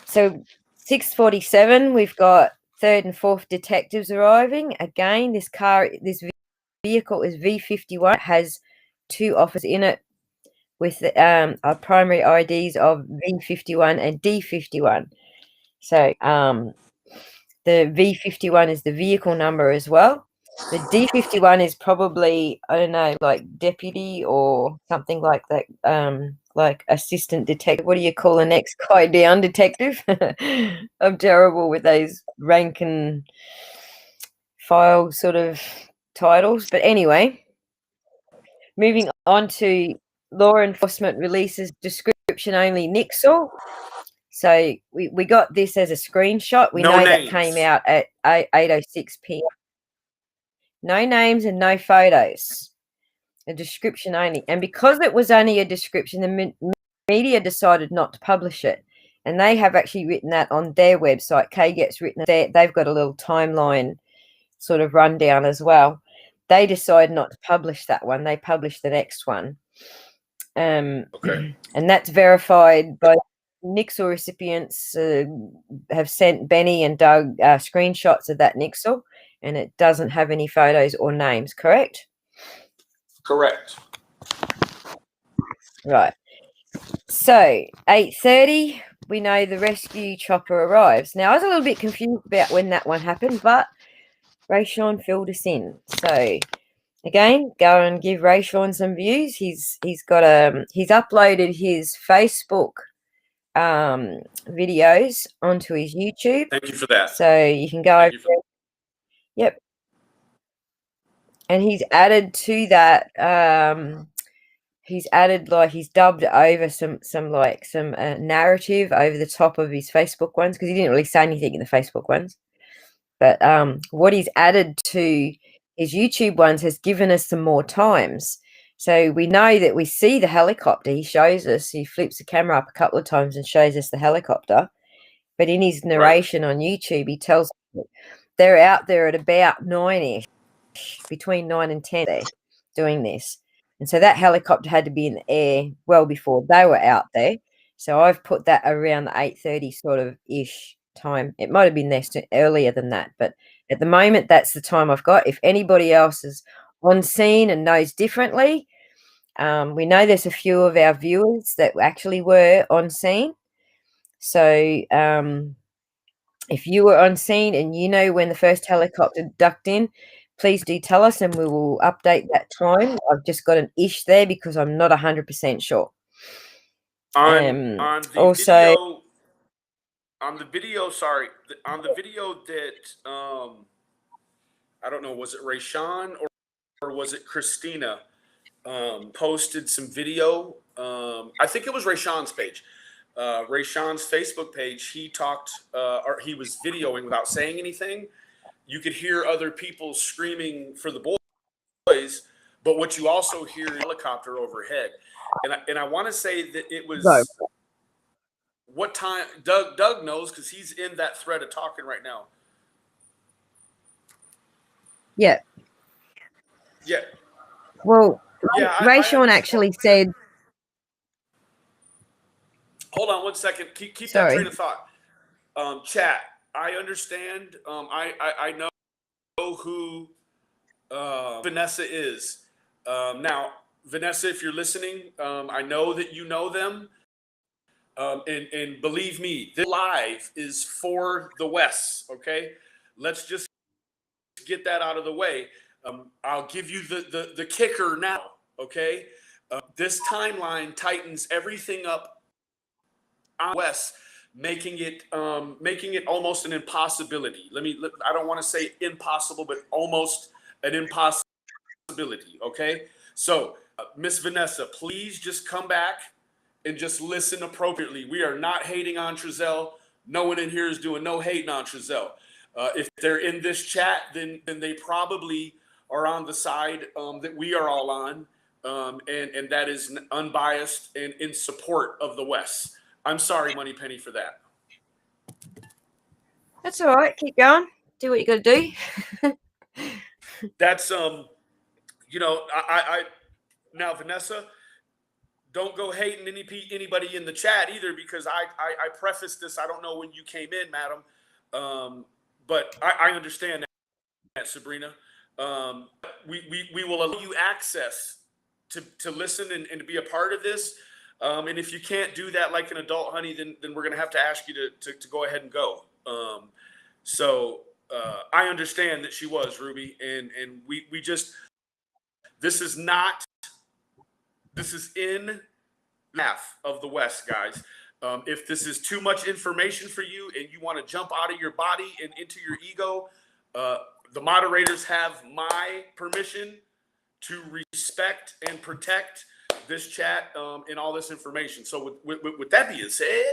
So 6:47, we've got 3rd and 4th detectives arriving. Again, this vehicle is V51. It has 2 officers in it with our primary IDs of V51 and D51. So the V51 is the vehicle number as well. The D51 is probably, I don't know, like deputy or something like that, like assistant detective. What do you call the next guy down, detective? I'm terrible with those rank and file sort of titles. But anyway, moving on to law enforcement releases description only Nixle. So we got this as a screenshot. We know that came out at 8:06 p.m. No names and no photos. A description only. And because it was only a description, the media decided not to publish it. And they have actually written that on their website. KGET's written it. They've got a little timeline sort of rundown as well. They decided not to publish that one. They published the next one. Okay. And that's verified by Nixle recipients have sent Benny and Doug screenshots of that Nixle, and it doesn't have any photos or names, correct? Correct. Right. So 8:30, we know the rescue chopper arrives. Now I was a little bit confused about when that one happened, but Rayshawn filled us in. So again, go and give Rayshawn some views. He's uploaded his Facebook videos onto his YouTube. Thank you for that. So you can go over there. Yep. And he's added to that he's dubbed over some narrative over the top of his Facebook ones, because he didn't really say anything in the Facebook ones. But what he's added to his YouTube ones has given us some more times. So we know that we see the helicopter. He shows us, he flips the camera up a couple of times and shows us the helicopter. But in his narration on YouTube, he tells us they're out there at about 9-ish, between 9 and 10 there, doing this. And so that helicopter had to be in the air well before they were out there. So I've put that around the 8:30 sort of ish time. It might have been there earlier than that, but at the moment, that's the time I've got. If anybody else is on scene and knows differently, we know there's a few of our viewers that actually were on scene. So if you were on scene and you know when the first helicopter ducked in, please do tell us and we will update that time. I've just got an ish there because I'm not 100% sure. On the video that I don't know, was it Rayshawn or was it Christina posted some video? I think it was Rayshawn's page. Rayshawn's Facebook page, he talked or he was videoing without saying anything. You could hear other people screaming for the boys, but what you also hear is a helicopter overhead. And I want to say that it was what time Doug knows, because he's in that thread of talking right now. Yeah. Yeah. Well, yeah, Rayshawn actually said. Hold on one second. Keep that train of thought. Chat. I understand. I know who Vanessa is. Now, Vanessa, if you're listening, I know that you know them. And believe me, this live is for the West. Okay, let's just get that out of the way. I'll give you the kicker now. Okay, this timeline tightens everything up on West, making it almost an impossibility. I don't want to say impossible, but almost an impossibility. Okay, so Miss Vanessa, please just come back and just listen appropriately. We are not hating on Trezell. No one in here is doing no hating on Trezell. If they're in this chat, then they probably are on the side that we are all on, and that is unbiased and in support of the West. I'm sorry, Moneypenny, for that. That's all right. Keep going. Do what you got to do. That's I now, Vanessa, don't go hating anybody in the chat either, because I prefaced this. I don't know when you came in, madam, but I understand that, Sabrina. We will allow you access to listen and to be a part of this. And if you can't do that like an adult, honey, then we're going to have to ask you to go ahead and go. So I understand that she was, Ruby, and we just, this is in half of the West, guys. If this is too much information for you and you want to jump out of your body and into your ego, the moderators have my permission to respect and protect this chat and all this information. So with that being said,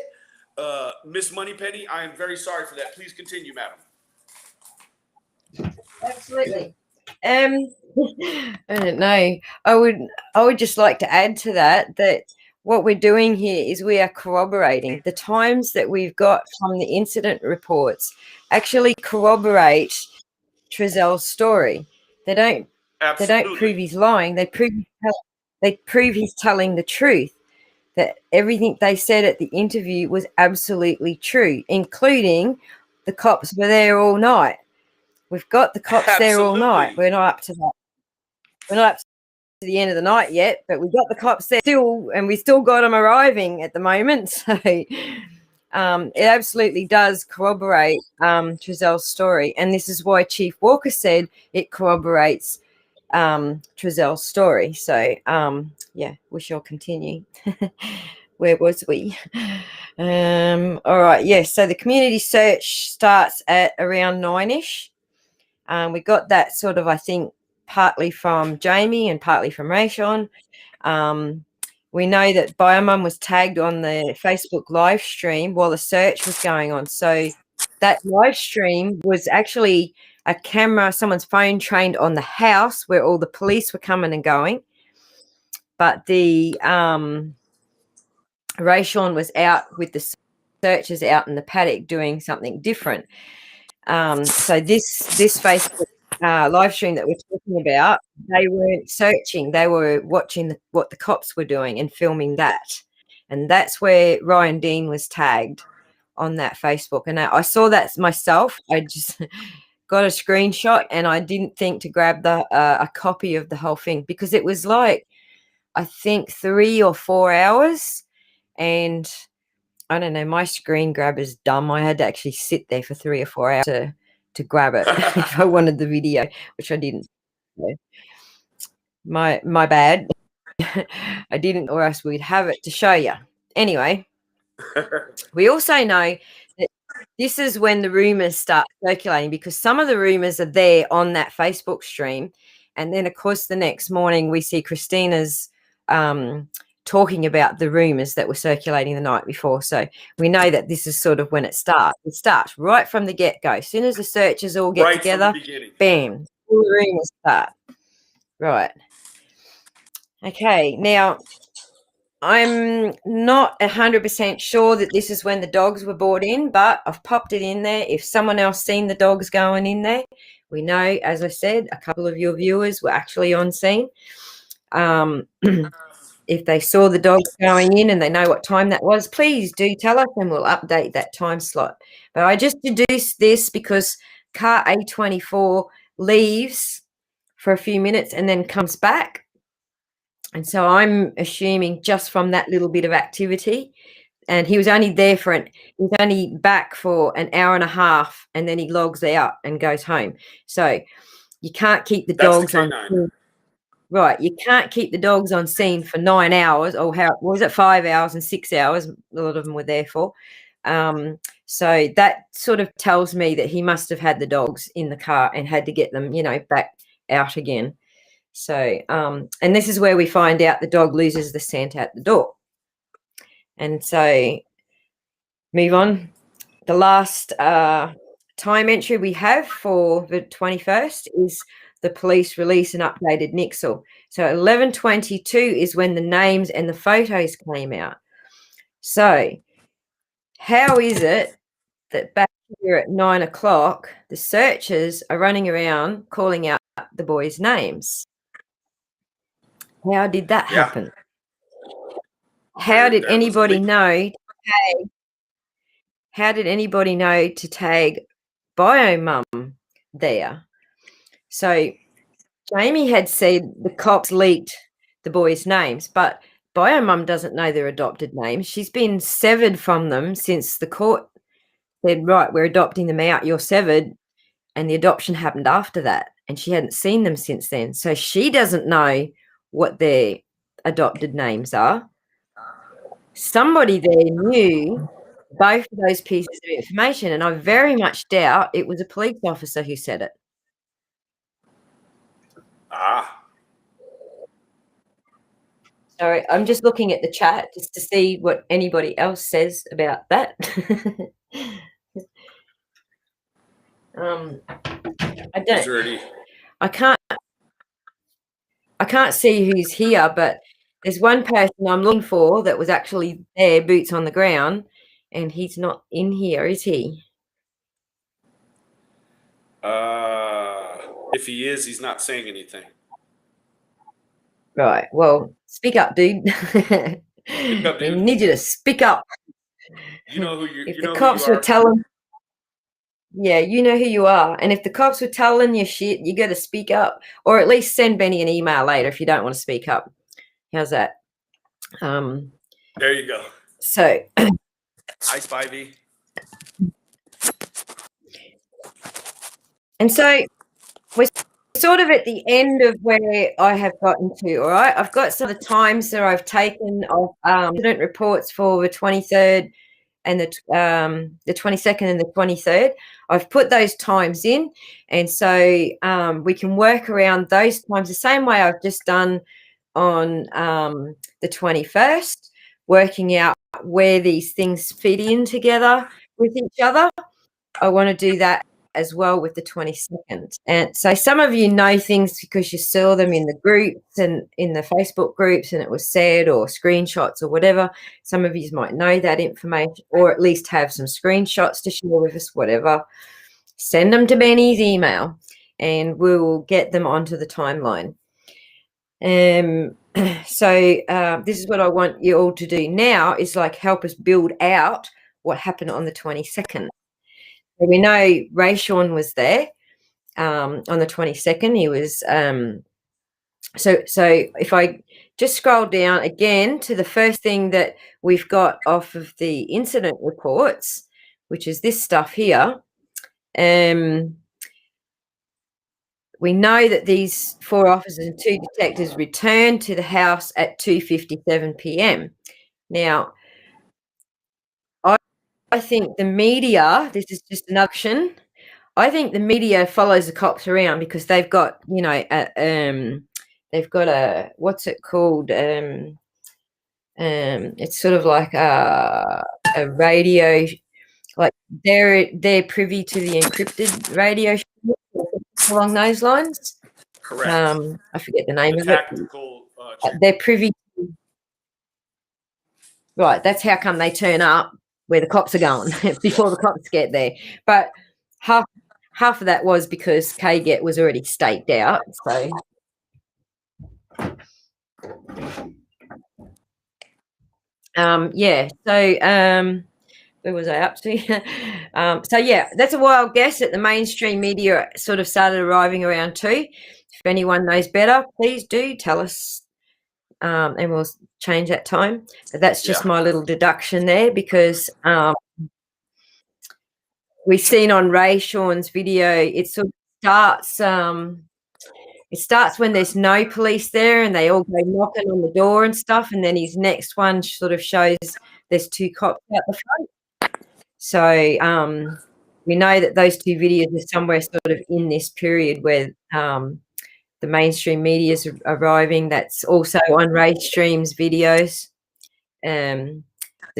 Miss Moneypenny, I am very sorry for that. Please continue, madam. Absolutely. I don't know. I would just like to add to that what we're doing here is we are corroborating the times that we've got from the incident reports actually corroborate Trezell's story. They don't prove he's lying. They prove he's telling the truth. That everything they said at the interview was absolutely true, including the cops were there all night. We've got the cops there all night. Absolutely. We're not up to that. We're not up to the end of the night yet, but we've got the cops there still, and we still got them arriving at the moment. So it absolutely does corroborate Trezelle's story, and this is why Chief Walker said it corroborates Trezelle's story. So yeah, we shall continue. Where was we? All right, yes. So the community search starts at around 9ish. We got that sort of, I think, partly from Jamie and partly from Rayshon. We know that Biomum was tagged on the Facebook live stream while the search was going on. So that live stream was actually a camera, someone's phone trained on the house where all the police were coming and going. But the Rayshon was out with the searchers out in the paddock doing something different. So this Facebook live stream that we're talking about, they weren't searching, they were watching what the cops were doing and filming that. And that's where Ryan Dean was tagged on that Facebook. And I saw that myself. I just got a screenshot, and I didn't think to grab a copy of the whole thing, because it was like, I think 3 or 4 hours, and I don't know, my screen grab is dumb. I had to actually sit there for 3 or 4 hours to grab it if I wanted the video, which I didn't. My bad. I didn't, or else we'd have it to show you. Anyway, we also know that this is when the rumors start circulating, because some of the rumors are there on that Facebook stream. And then, of course, the next morning we see Christina's talking about the rumors that were circulating the night before. So we know that this is sort of when it starts. It starts right from the get-go. As soon as the searchers all get right together, bam, all the rumors start. Right. Okay, now I'm not 100% sure that this is when the dogs were brought in, but I've popped it in there. If someone else seen the dogs going in there, we know, as I said, a couple of your viewers were actually on scene. If they saw the dogs going in and they know what time that was, please do tell us and we'll update that time slot. But I just deduced this because car A24 leaves for a few minutes and then comes back. And so I'm assuming just from that little bit of activity, and he was only there he was only back for an hour and a half, and then he logs out and goes home. So you can't keep the dogs on. Right, you can't keep the dogs on scene for 9 hours, or how was it, 5 hours and 6 hours? A lot of them were there for. So that sort of tells me that he must have had the dogs in the car and had to get them, back out again. So, and this is where we find out the dog loses the scent at the door. And so, move on. The last time entry we have for the 21st is the police release an updated Nixel. So 11:22 is when the names and the photos came out. So how is it that back here at 9 o'clock, the searchers are running around calling out the boys' names? How did that happen? How did anybody know? How did anybody know to tag Biomum there? So Jamie had said the cops leaked the boys' names, but Biomum doesn't know their adopted names. She's been severed from them since the court said, right, we're adopting them out, you're severed. And the adoption happened after that. And she hadn't seen them since then. So she doesn't know what their adopted names are. Somebody there knew both of those pieces of information, and I very much doubt it was a police officer who said it. Sorry, I'm just looking at the chat just to see what anybody else says about that. I don't. I can't see who's here, but there's one person I'm looking for that was actually there, boots on the ground, and he's not in here, is he? If he is, he's not saying anything. Right. Well, speak up, dude. Speak up, dude. I need you to speak up. You know who you. If the cops were telling, Yeah, you know who you are. And if the cops were telling you shit, you got to speak up, or at least send Benny an email later if you don't want to speak up. How's that? There you go. So, hi, Spivey. And so we're sort of at the end of where I have gotten to. All right, I've got some of the times that I've taken of incident reports for the 23rd and the 22nd and the 23rd. I've put those times in, and so we can work around those times the same way I've just done on the 21st, working out where these things fit in together with each other. I want to do that as well with the 22nd. And so some of you know things because you saw them in the groups and in the Facebook groups and it was said, or screenshots or whatever. Some of you might know that information, or at least have some screenshots to share with us, whatever. Send them to Benny's email and we will get them onto the timeline. So this is what I want you all to do now, is like help us build out what happened on the 22nd. We know Rayshawn was there on the 22nd. He was so if I just scroll down again to the first thing that we've got off of the incident reports, which is this stuff here. We know that these 4 officers and 2 detectives returned to the house at 2:57 p.m. Now, I think the media, this is just an option. I think the media follows the cops around because they've got, you know, they've got a, what's it called? It's sort of like a radio, like they're privy to the encrypted radio along those lines. Correct. I forget the name of tactical, it. They're privy to, right, that's how come they turn up where the cops are going before the cops get there. But half of that was because K-Get was already staked out. So yeah, so where was I up to? So yeah, that's a wild guess that the mainstream media sort of started arriving around 2. If anyone knows better, please do tell us, and we'll change that time. But that's just my little deduction there, because we've seen on Rayshawn's video, it sort of starts. It starts when there's no police there and they all go knocking on the door and stuff, and then his next one sort of shows there's 2 cops out the front. So we know that those 2 videos are somewhere sort of in this period where the mainstream media is arriving. That's also on Raystream's videos. The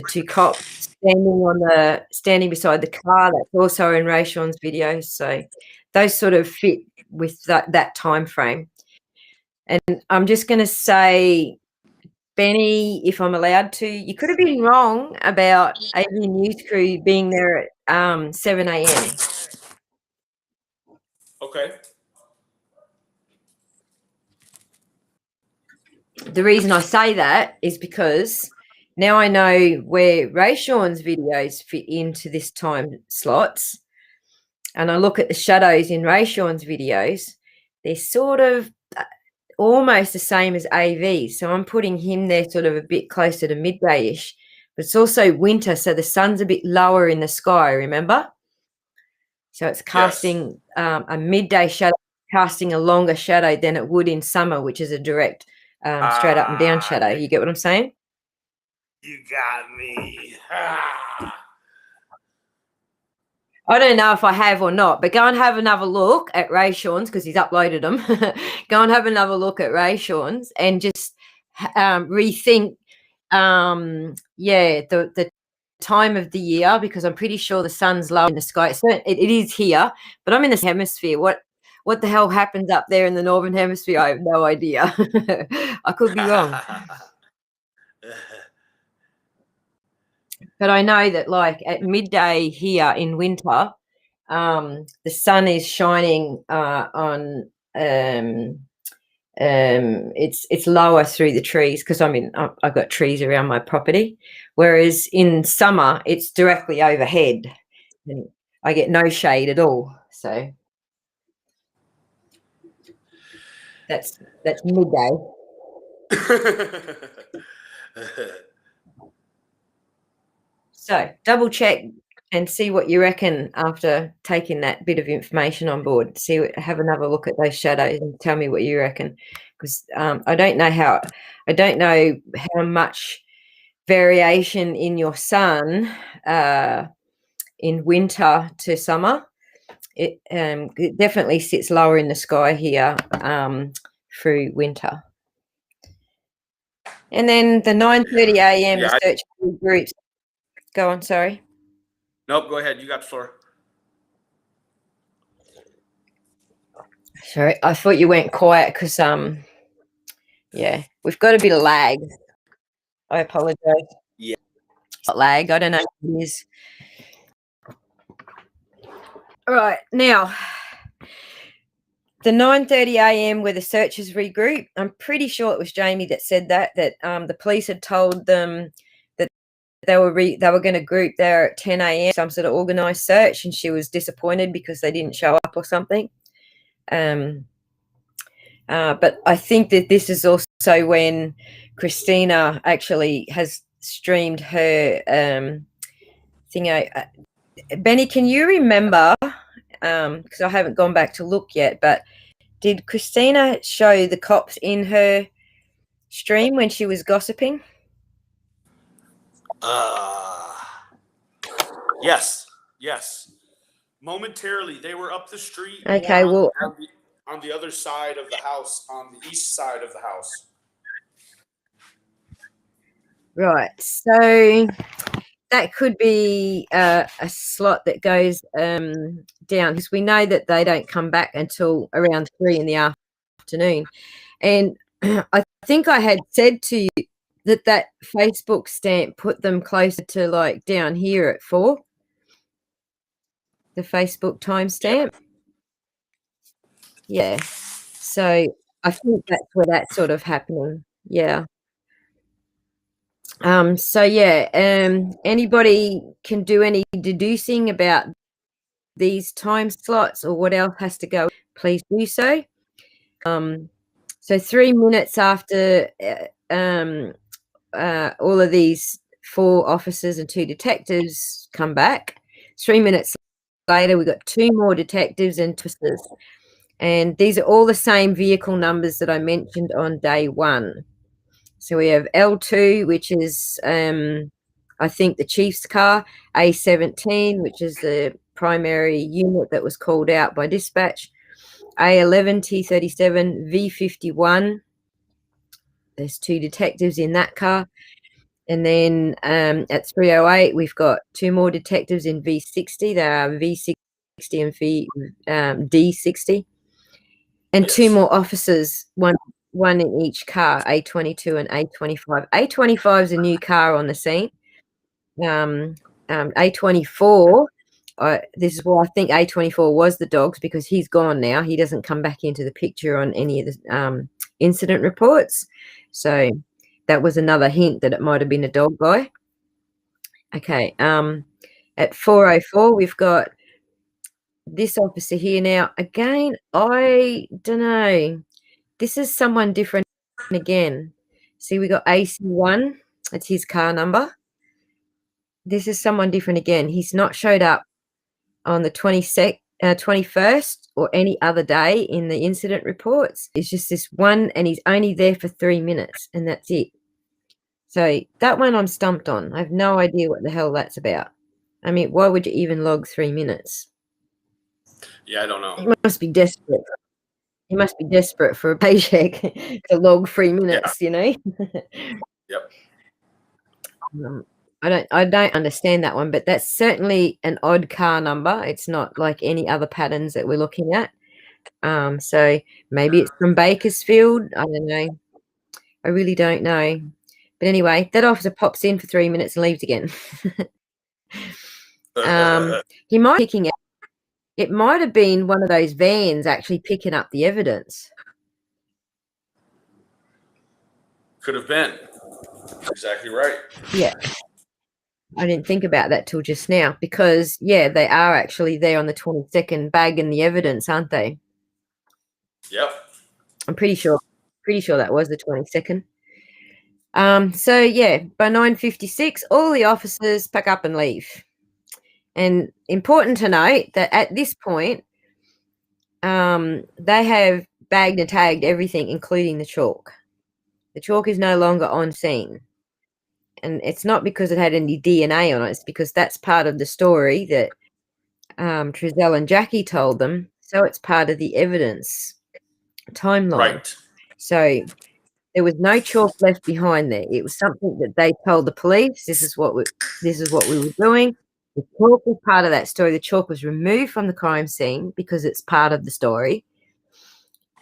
2 cops standing beside the car, that's also in Rayshawn's videos. So those sort of fit with that time frame. And I'm just going to say, Benny, if I'm allowed to, you could have been wrong about AV News Crew being there at 7 a.m. Okay. The reason I say that is because now I know where Rayshawn's videos fit into this time slots, and I look at the shadows in Rayshawn's videos, they're sort of almost the same as AV. So I'm putting him there sort of a bit closer to midday-ish. But it's also winter, so the sun's a bit lower in the sky, remember? So it's casting a midday shadow, casting a longer shadow than it would in summer, which is a direct straight up and down shadow. You get what I'm saying? You got me. I don't know if I have or not, but go and have another look at Rayshawn's, because he's uploaded them. Go and have another look at Rayshawn's and just rethink, the time of the year, because I'm pretty sure the sun's low in the sky. It is here, but I'm in the hemisphere. What the hell happens up there in the northern hemisphere? I have no idea. I could be wrong. But I know that, like, at midday here in winter, the sun is shining on. It's lower through the trees, because I've got trees around my property, whereas in summer it's directly overhead. And I get no shade at all. So that's midday. So double check and see what you reckon after taking that bit of information on board. Have another look at those shadows and tell me what you reckon, because I don't know how much variation in your sun in winter to summer. It definitely sits lower in the sky here through winter. And then the 9:30 a.m. Yeah, search groups. Go on, sorry. Nope, go ahead. You got the floor. Sorry, I thought you went quiet because yeah, we've got a bit of lag. I apologize. Yeah. It's not lag. I don't know what it is. All right, now the 9:30 a.m. where the searchers regroup. I'm pretty sure it was Jamie that said that the police had told them that they were going to group there at 10 a.m. some sort of organized search, and she was disappointed because they didn't show up or something. But I think that this is also when Christina actually has streamed her thing. Benny, can you remember? Because I haven't gone back to look yet, but did Christina show the cops in her stream when she was gossiping? Yes. Momentarily, they were up the street. Okay, well, on the other side of the house, on the east side of the house. Right. So that could be a slot that goes down, because we know that they don't come back until around 3 in the afternoon. And I think I had said to you that Facebook stamp put them closer to like down here at 4. The Facebook timestamp. Yeah. So I think that's where that's sort of happening. Yeah. So yeah, anybody can do any deducing about these time slots or what else has to go, please do so. So 3 minutes after all of these 4 officers and 2 detectives come back, 3 minutes later we've got 2 more detectives and twisters, and these are all the same vehicle numbers that I mentioned on day 1. So we have L2, which is I think the chief's car, A17, which is the primary unit that was called out by dispatch, A11, T37, V51. There's 2 detectives in that car. And then at 3:08, we've got 2 more detectives in V60. They are V60 and D60. And yes, 2 more officers, one in each car, A22 and A25. A25 is a new car on the scene. A24, this is why I think A24 was the dogs, because he's gone now. He doesn't come back into the picture on any of the incident reports. So that was another hint that it might have been a dog guy. Okay. At 4:04, we've got this officer here. Now, again, I don't know. This is someone different again. See, we got AC1. That's his car number. This is someone different again. He's not showed up on the 21st or any other day in the incident reports. It's just this one, and he's only there for 3 minutes, and that's it. So that one I'm stumped on. I have no idea what the hell that's about. I mean, why would you even log 3 minutes? Yeah, I don't know. He must be desperate. He must be desperate for a paycheck to log 3 minutes, you know? Yep. I don't understand that one, but that's certainly an odd car number. It's not like any other patterns that we're looking at. So maybe it's from Bakersfield. I don't know. I really don't know. But anyway, that officer pops in for 3 minutes and leaves again. He might be picking up. It might have been one of those vans actually picking up the evidence. Could have been. Exactly right. Yeah. I didn't think about that till just now because, yeah, they are actually there on the 22nd, bagging the evidence, aren't they? Yep. I'm pretty sure that was the 22nd. So yeah, by 9:56, all the officers pack up and leave. And important to note that at this point, they have bagged and tagged everything, including the chalk. The chalk is no longer on scene. And it's not because it had any DNA on it, it's because that's part of the story that Trezell and Jackie told them. So it's part of the evidence timeline. Right. So there was no chalk left behind there. It was something that they told the police. This is what we were doing. The chalk was part of that story. The chalk was removed from the crime scene because it's part of the story.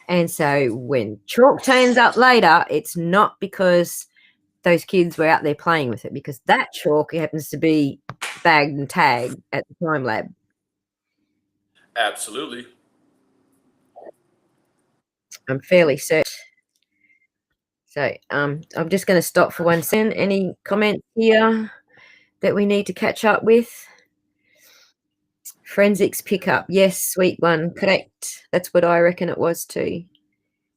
And so when chalk turns up later, it's not because those kids were out there playing with it, because that chalk happens to be bagged and tagged at the crime lab. Absolutely. I'm fairly certain. So I'm just going to stop for 1 second. Any comments here that we need to catch up with? Forensics pickup. Yes, sweet one. Correct. That's what I reckon it was too,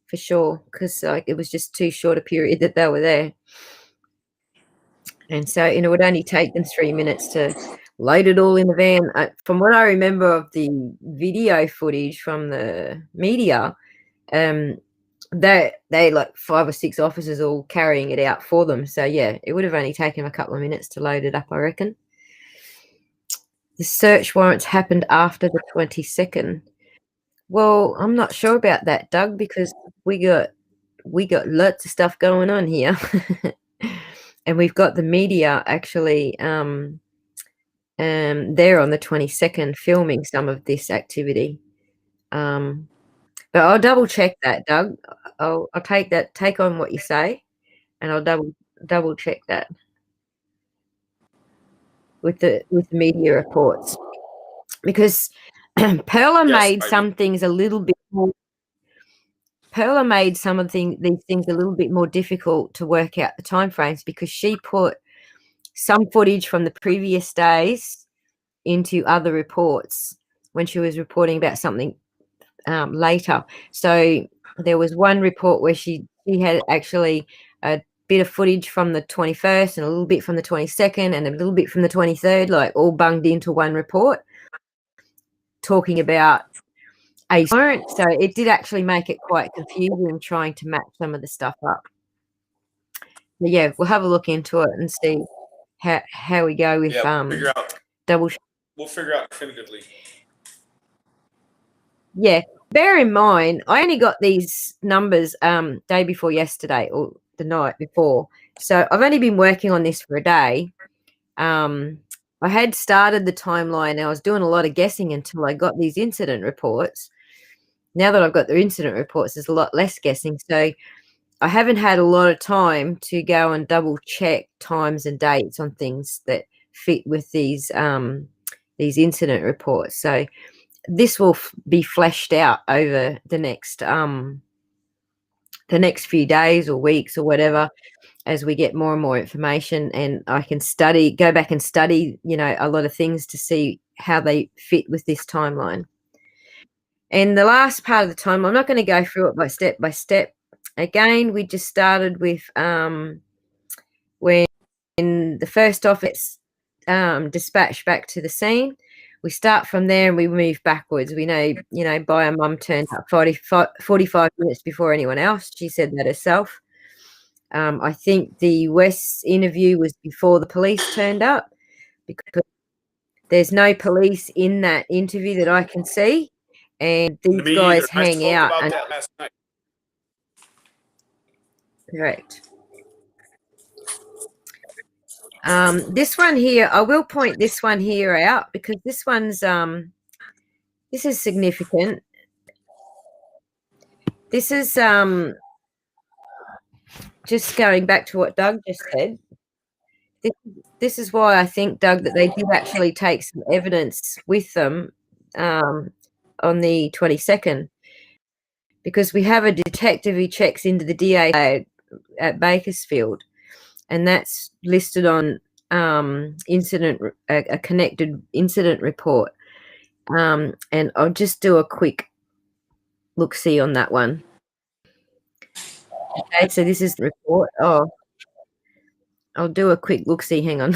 for sure, because it was just too short a period that they were there. And so, it would only take them 3 minutes to load it all in the van. From what I remember of the video footage from the media, they like 5 or 6 officers all carrying it out for them. So yeah, it would have only taken a couple of minutes to load it up, I reckon. The search warrants happened after the 22nd. Well, I'm not sure about that, Doug, because we got lots of stuff going on here. And we've got the media actually there on the 22nd filming some of this activity. But I'll double check that, Doug. I'll take on what you say, and I'll double check that with the media reports, because Perla made some things a little bit more. Perla made these things a little bit more difficult to work out the timeframes, because she put some footage from the previous days into other reports when she was reporting about something later. So there was one report where she had actually a bit of footage from the 21st and a little bit from the 22nd and a little bit from the 23rd, like all bunged into one report, talking about a warrant. So it did actually make it quite confusing trying to match some of the stuff up. But yeah, we'll have a look into it and see how we go with figure out. double. We'll figure out definitively. Yeah, bear in mind, I only got these numbers day before yesterday, or the night before. So I've only been working on this for a day. I had started the timeline and I was doing a lot of guessing until I got these incident reports. Now that I've got the incident reports, there's a lot less guessing. So I haven't had a lot of time to go and double check times and dates on things that fit with these incident reports. So this will be fleshed out over the next few days or weeks or whatever, as we get more and more information, and I can go back and study, a lot of things to see how they fit with this timeline. And the last part of the time, I'm not going to go through it by step. Again, we just started with when the first officer dispatched back to the scene. We start from there and we move backwards. We know, Bio Mum turned up 45 minutes before anyone else. She said that herself. I think the West interview was before the police turned up, because there's no police in that interview that I can see. And these guys hang out. About that last night. Correct. This one here, I will point this one here out, because this one's this is significant. This is just going back to what Doug just said. This is why I think, Doug, that they did actually take some evidence with them on the 22nd, because we have a detective who checks into the DA at Bakersfield, and that's listed on a connected incident report. And I'll just do a quick look-see on that one. Okay, so this is the report. Oh, I'll do a quick look-see. Hang on.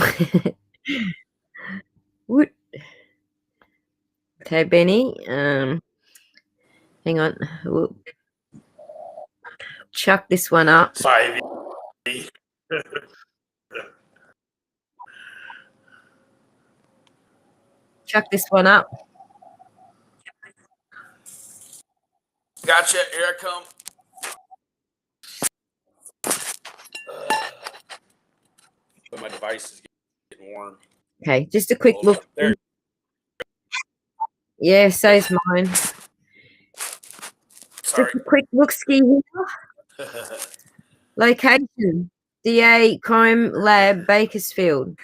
Okay, Benny. Hang on. We'll chuck this one up. 5. Chuck this one up. Gotcha. Here I come. But my device is getting warm. Okay, just a quick look. There. Yeah, so's mine. Sorry. Just a quick look-ski here. Location, DA Crime Lab, Bakersfield.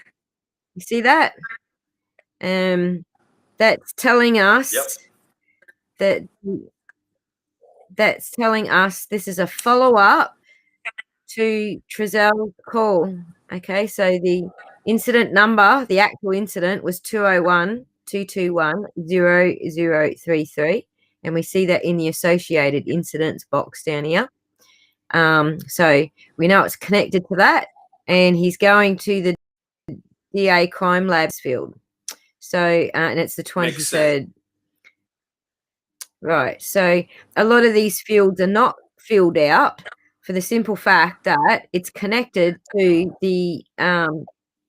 You see that? That's telling us that's telling us this is a follow-up to Trezel's call. Okay, so the incident number, the actual incident was 201-221-0033, and we see that in the associated incidents box down here. So we know it's connected to that, and he's going to the DA Crime Labs field. So, and it's the 23rd. Right. So a lot of these fields are not filled out for the simple fact that it's connected to the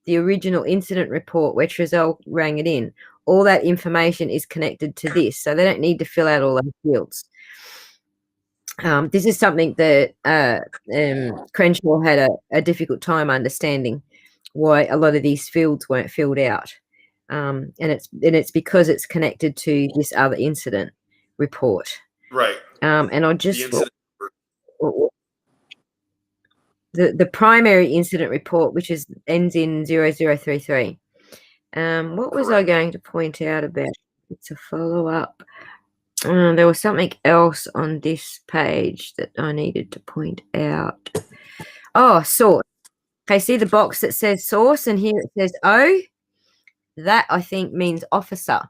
original incident report where Trezel rang it in. All that information is connected to this, so they don't need to fill out all those fields. This is something that Crenshaw had a difficult time understanding why a lot of these fields weren't filled out, and it's because it's connected to this other incident report. Right. And I'll just the primary incident report, which ends in 0033. What was I going to point out about? It's a follow-up. There was something else on this page that I needed to point out. Oh, source. Okay, see the box that says source, and here it says O? That, I think, means officer.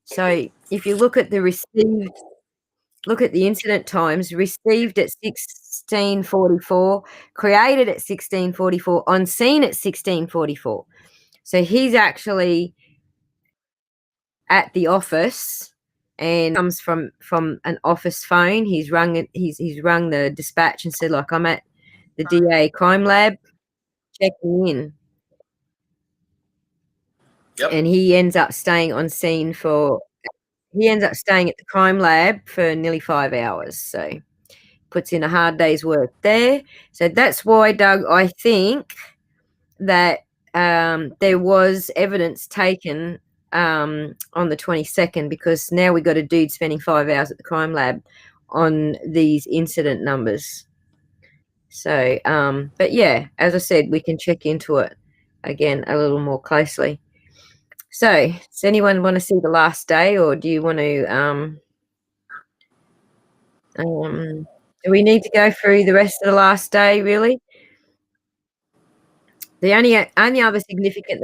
So if you look at the received, look at the incident times, received at 16:44, created at 16:44, on scene at 16:44. So he's actually at the office and comes from an office phone. He's rung it. He's rung the dispatch and said, like, I'm at the DA Crime Lab checking in. Yep. And he ends up staying on scene he ends up staying at the crime lab for nearly 5 hours. So puts in a hard day's work there. So that's why, Doug, I think that there was evidence taken on the 22nd, because now we got a dude spending 5 hours at the crime lab on these incident numbers. So, but yeah, as I said, we can check into it again a little more closely. So, does anyone want to see the last day, or do you want to do we need to go through the rest of the last day, really? The only other significant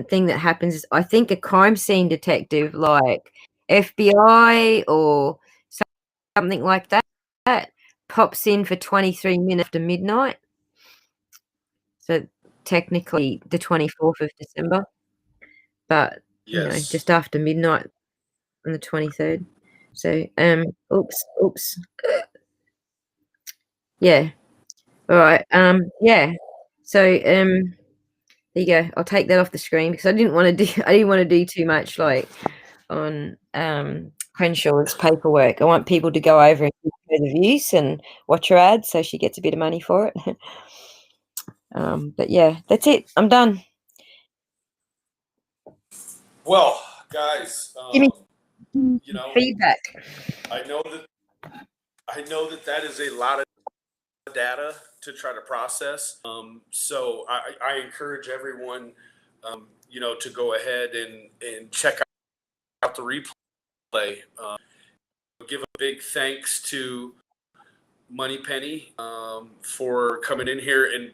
thing that happens is, I think, a crime scene detective like FBI or something like that pops in for 23 minutes after midnight. So technically the 24th of December, but you know, just after midnight on the 23rd. So oops. Yeah. All right. Yeah. So there you go. I'll take that off the screen because I didn't want to do too much like on Crenshaw's paperwork. I want people to go over and give her the views and watch her ads so she gets a bit of money for it. But yeah, that's it. I'm done. Well, guys, Give me you know, feedback. I know that is a lot of data to try to process. So I encourage everyone, you know, to go ahead and check out the replay. Give a big thanks to Moneypenny for coming in here, and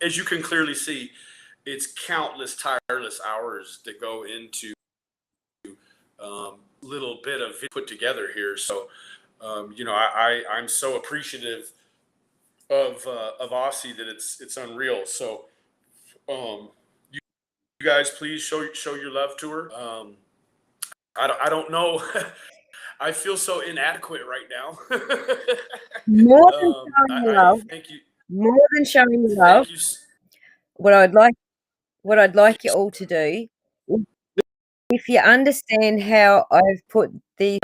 as you can clearly see, it's countless tireless hours that go into little bit of put together here. So, I'm so appreciative of Aussie that it's unreal. So, you guys, please show your love to her. I don't know. I feel so inadequate right now. More than showing you I love, thank you. more than showing you love, Thank you. what I'd like you all to do, if you understand how I've put the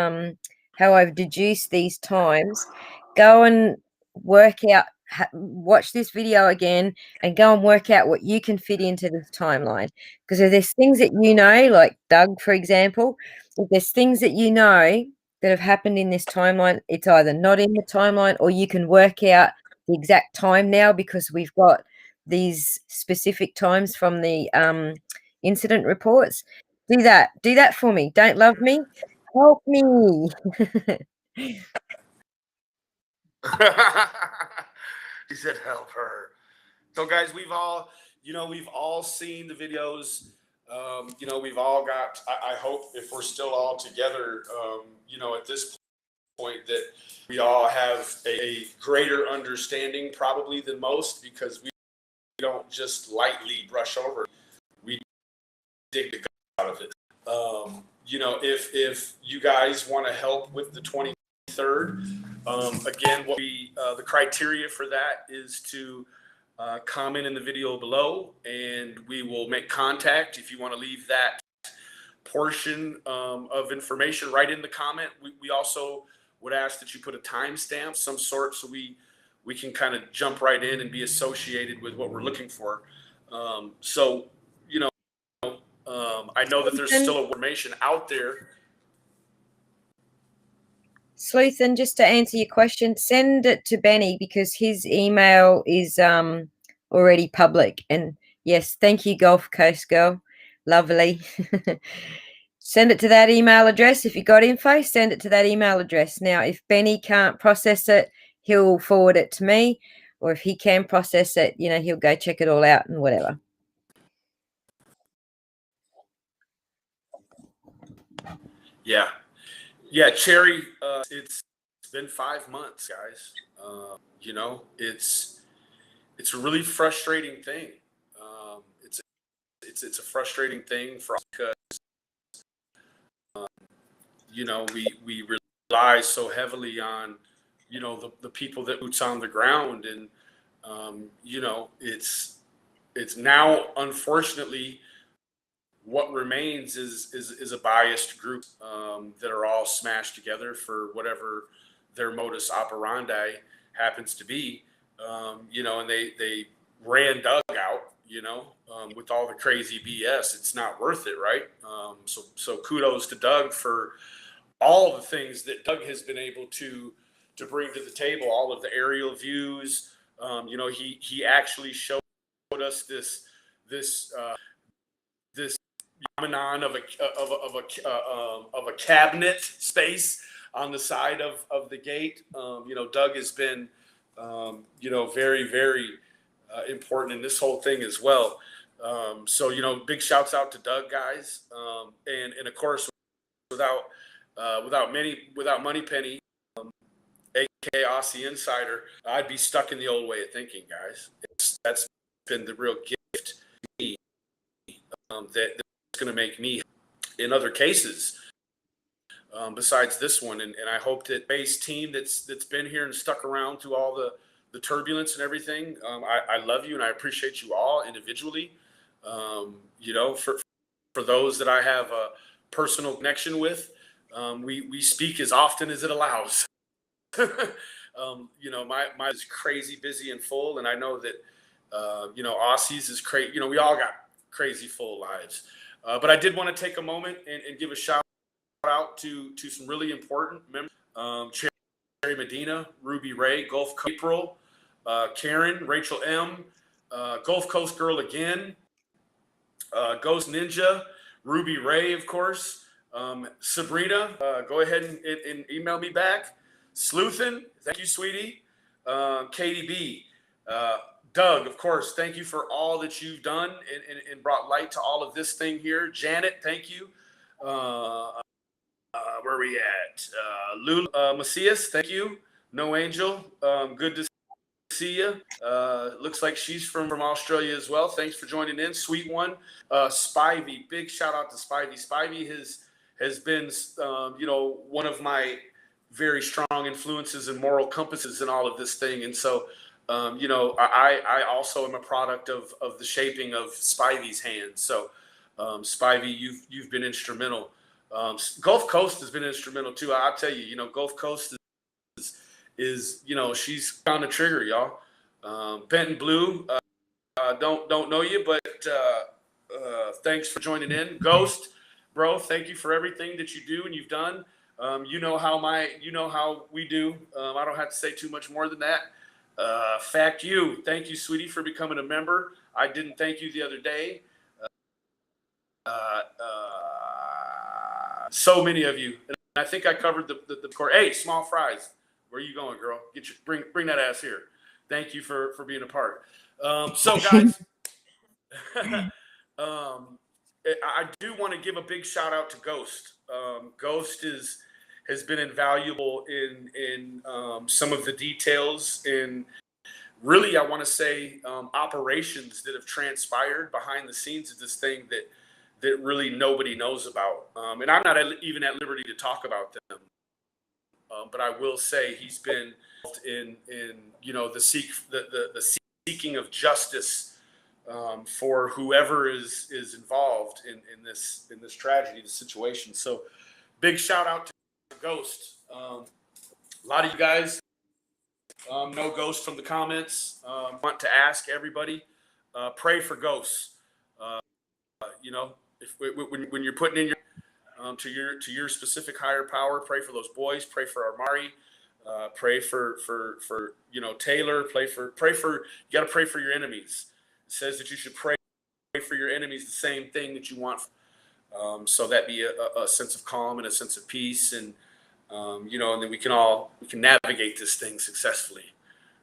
how I've deduced these times, go and work out, watch this video again, and go and work out what you can fit into this timeline. Because if there's things that you know, like Doug, for example, if there's things that you know that have happened in this timeline, it's either not in the timeline or you can work out the exact time now because we've got these specific times from the incident reports. Do that. Do that for me. Don't love me. Help me. He said, "Help her." So, guys, we've all seen the videos. We've all got. I hope if we're still all together, at this point, that we all have a greater understanding, probably than most, because we don't just lightly brush over. We dig the gut out of it. If you guys want to help with the 23rd, again, the criteria for that is to comment in the video below, and we will make contact. If you want to leave that portion of information right in the comment, we also would ask that you put a timestamp, some sort, so we can kind of jump right in and be associated with what we're looking for. I know that there's still information out there. Sleuthen, just to answer your question, send it to Benny because his email is already public. And yes, thank you, Gulf Coast girl. Lovely. Send it to that email address. If you got info, send it to that email address. Now, if Benny can't process it, he'll forward it to me. Or if he can process it, he'll go check it all out and whatever. Yeah. Cherry, it's been 5 months, guys. It's a really frustrating thing. It's a frustrating thing for us because we rely so heavily on the people that boots on the ground, and it's now, unfortunately, what remains is a biased group that are all smashed together for whatever their modus operandi happens to be. And they ran Doug out, with all the crazy BS. It's not worth it, right? So kudos to Doug for all the things that Doug has been able to bring to the table, all of the aerial views. He actually showed us this phenomenon of a cabinet space on the side of the gate. Doug has been very, very important in this whole thing as well. Big shouts out to Doug, guys, and of course, without Moneypenny, aka Aussie Insider, I'd be stuck in the old way of thinking, guys. That's been the real gift to me, that's going to make me in other cases besides this one. And I hope that base team that's been here and stuck around through all the turbulence and everything. I love you and I appreciate you all individually. For those that I have a personal connection with, we speak as often as it allows. My is crazy busy and full, and I know that Aussies is crazy. We all got crazy full lives, but I did want to take a moment and give a shout out to some really important members: Cherry Medina, Ruby Ray, Gulf Coast April, Karen, Rachel M, Gulf Coast Girl again, Ghost Ninja, Ruby Ray, of course, Sabrina. Go ahead and email me back. Sleuthen, thank you, sweetie. Katie B, Doug, of course, thank you for all that you've done and brought light to all of this thing here. Janet, thank you. Where are we at? Lulu Macias, thank you. No Angel, good to see you. Looks like she's from Australia as well. Thanks for joining in. Sweet one. Spivey, big shout out to Spivey. Spivey has been, one of my very strong influences and moral compasses in all of this thing. And so, I also am a product of the shaping of Spivey's hands. So, Spivey, you've been instrumental. Gulf Coast has been instrumental too. I'll tell you, Gulf Coast is she's found a trigger, y'all. Benton Blue, don't know you, but thanks for joining in. Ghost, bro, thank you for everything that you do and you've done. You know how we do. I don't have to say too much more than that. Thank you, sweetie, for becoming a member. I didn't thank you the other day. So many of you, and I think I covered the core. Hey, Small Fries, where are you going, girl? Bring that ass here. Thank you for being a part. So guys, I do want to give a big shout out to Ghost. Ghost has been invaluable in some of the details in really, I want to say, operations that have transpired behind the scenes of this thing that really nobody knows about. And I'm not even at liberty to talk about them. But I will say he's been in the seeking of justice for whoever is involved in this tragedy, this situation. So big shout out to Ghost. A lot of you guys know Ghost from the comments. Want to ask everybody, pray for Ghosts. When you're putting in your to your specific higher power, pray for those boys, pray for Armari, pray for Taylor, pray for you got to pray for your enemies. It says that you should pray for your enemies the same thing that you want, so that be a sense of calm and a sense of peace, and and then we can navigate this thing successfully,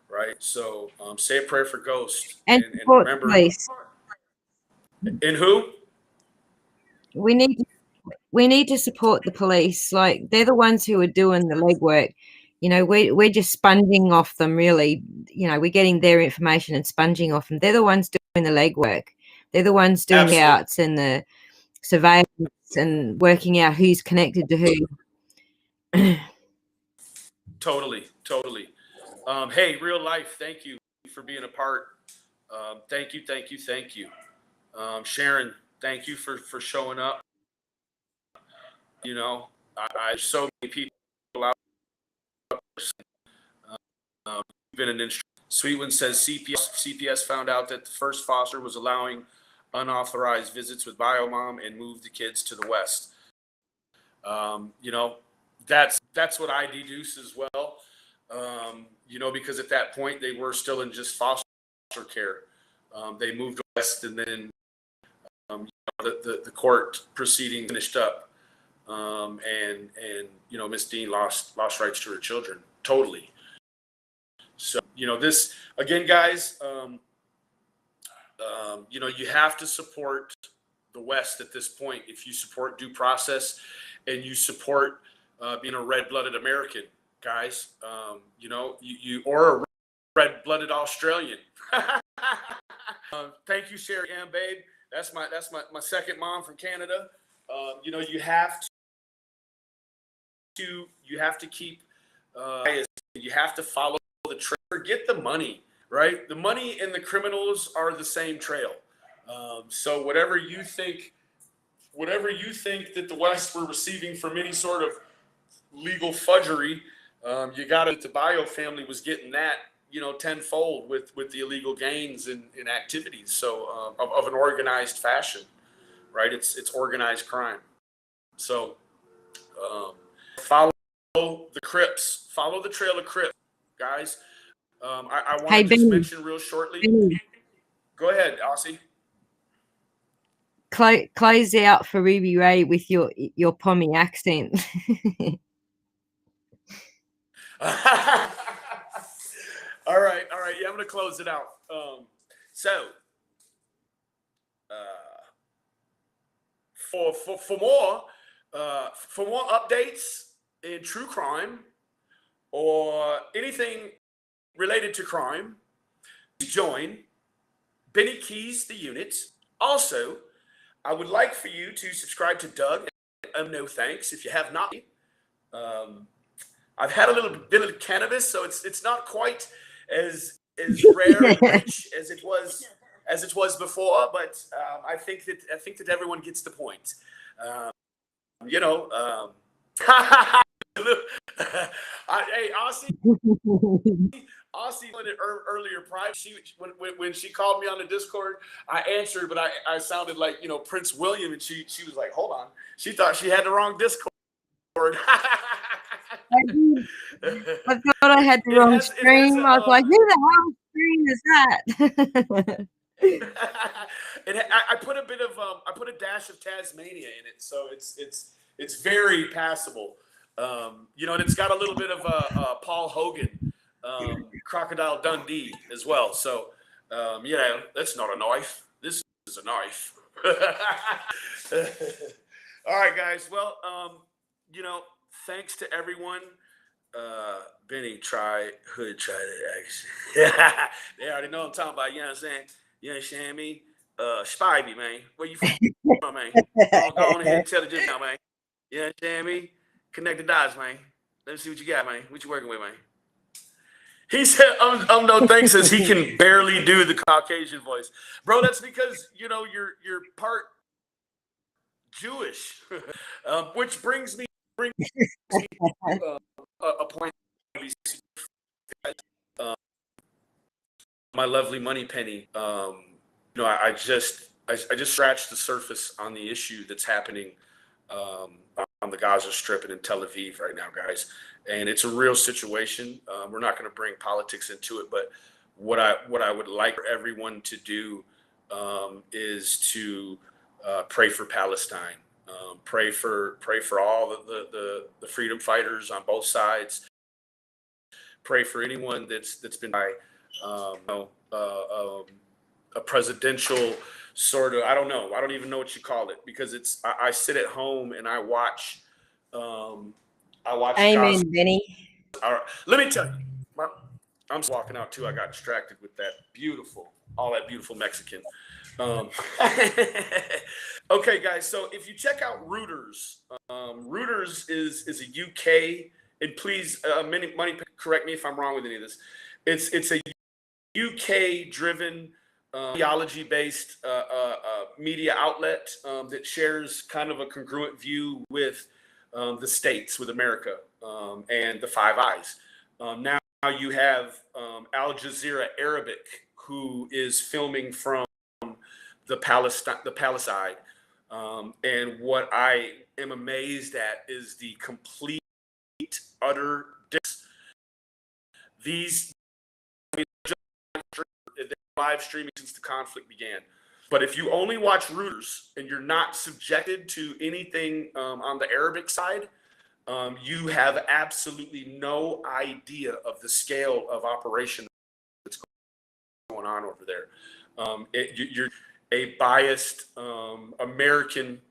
right? So say a prayer for Ghost and remember, police. And who? We need to support the police. Like, they're the ones who are doing the legwork. We're just sponging off them, really. We're getting their information and sponging off them. They're the ones doing the legwork. They're the ones doing the outs and the surveillance and working out who's connected to who. Totally. Hey, real life, thank you for being a part. Thank you. Sharon, thank you for showing up. I so many people out there. Been an instrument. Sweet one says CPS found out that the first foster was allowing unauthorized visits with biomom and moved the kids to the west. That's what I deduce as well. Because at that point they were still in just foster care. They moved west, and then the court proceeding finished up, and Miss Dean lost rights to her children totally. So this again, guys. You have to support the West at this point. If you support due process and you support being a red-blooded American, guys, you or a red-blooded Australian. Thank you, Sherry Ann, babe. That's my second mom from Canada. You have to keep you have to follow the trail. Forget the money, right? The money and the criminals are the same trail. So whatever you think that the West were receiving from any sort of legal fudgery, you got it. The Bio family was getting that, tenfold with the illegal gains and activities. So of an organized fashion, right? It's organized crime. So follow the Crips, follow the trail of Crips, guys. I want to just mention real shortly. Go ahead, Aussie. Close out for Ruby Ray with your Pommy accent. All right. Yeah, I'm gonna close it out. So for more updates in true crime or anything related to crime, join Benny Keys the Unit. Also, I would like for you to subscribe to Doug. No thanks if you have not. I've had a little bit of cannabis, so it's not quite as rare and rich as it was before. But I think that everyone gets the point. You know. Hey, Aussie put it earlier. When she called me on the Discord, I answered, but I sounded like Prince William, and she was like, "Hold on," she thought she had the wrong Discord. I thought I had the wrong stream. I was like, "Who the hell stream is that?" I put a dash of Tasmania in it, so it's very passable. And it's got a little bit of Paul Hogan, Crocodile Dundee as well. So that's not a knife. This is a knife. All right, guys. Well, thanks to everyone. Benny, Hood tried it actually. They already know what I'm talking about. You know what I'm saying? You understand me? Spivey, man. Where you from, man? Go on ahead and tell it just now, man. You understand me? Connect the dots, man. Let me see what you got, man. What you working with, man? He said, no thanks, as he can barely do the Caucasian voice. Bro, that's because, you're part Jewish. Which brings me a point. My lovely Money Penny. I just scratched the surface on the issue that's happening on the Gaza Strip and in Tel Aviv right now, guys. And it's a real situation. We're not going to bring politics into it, but what I would like for everyone to do is to pray for Palestine. Pray for all the freedom fighters on both sides. Pray for anyone that's been by a presidential sort of, I don't even know what you call it, because I sit at home and I watch Amen, Gaza. Benny. Let me tell you, I'm walking out too. I got distracted with all that beautiful Mexican. Okay, guys. So if you check out Reuters, Reuters is a UK, and please, Money, correct me if I'm wrong with any of this. It's a UK driven, theology-based media outlet that shares kind of a congruent view with the States, with America, and the Five Eyes. Now you have Al Jazeera Arabic, who is filming from the Palestine. And what I am amazed at is the complete, utter these live streaming since the conflict began. But if you only watch Reuters and you're not subjected to anything on the Arabic side, you have absolutely no idea of the scale of operation that's going on over there. You're a biased American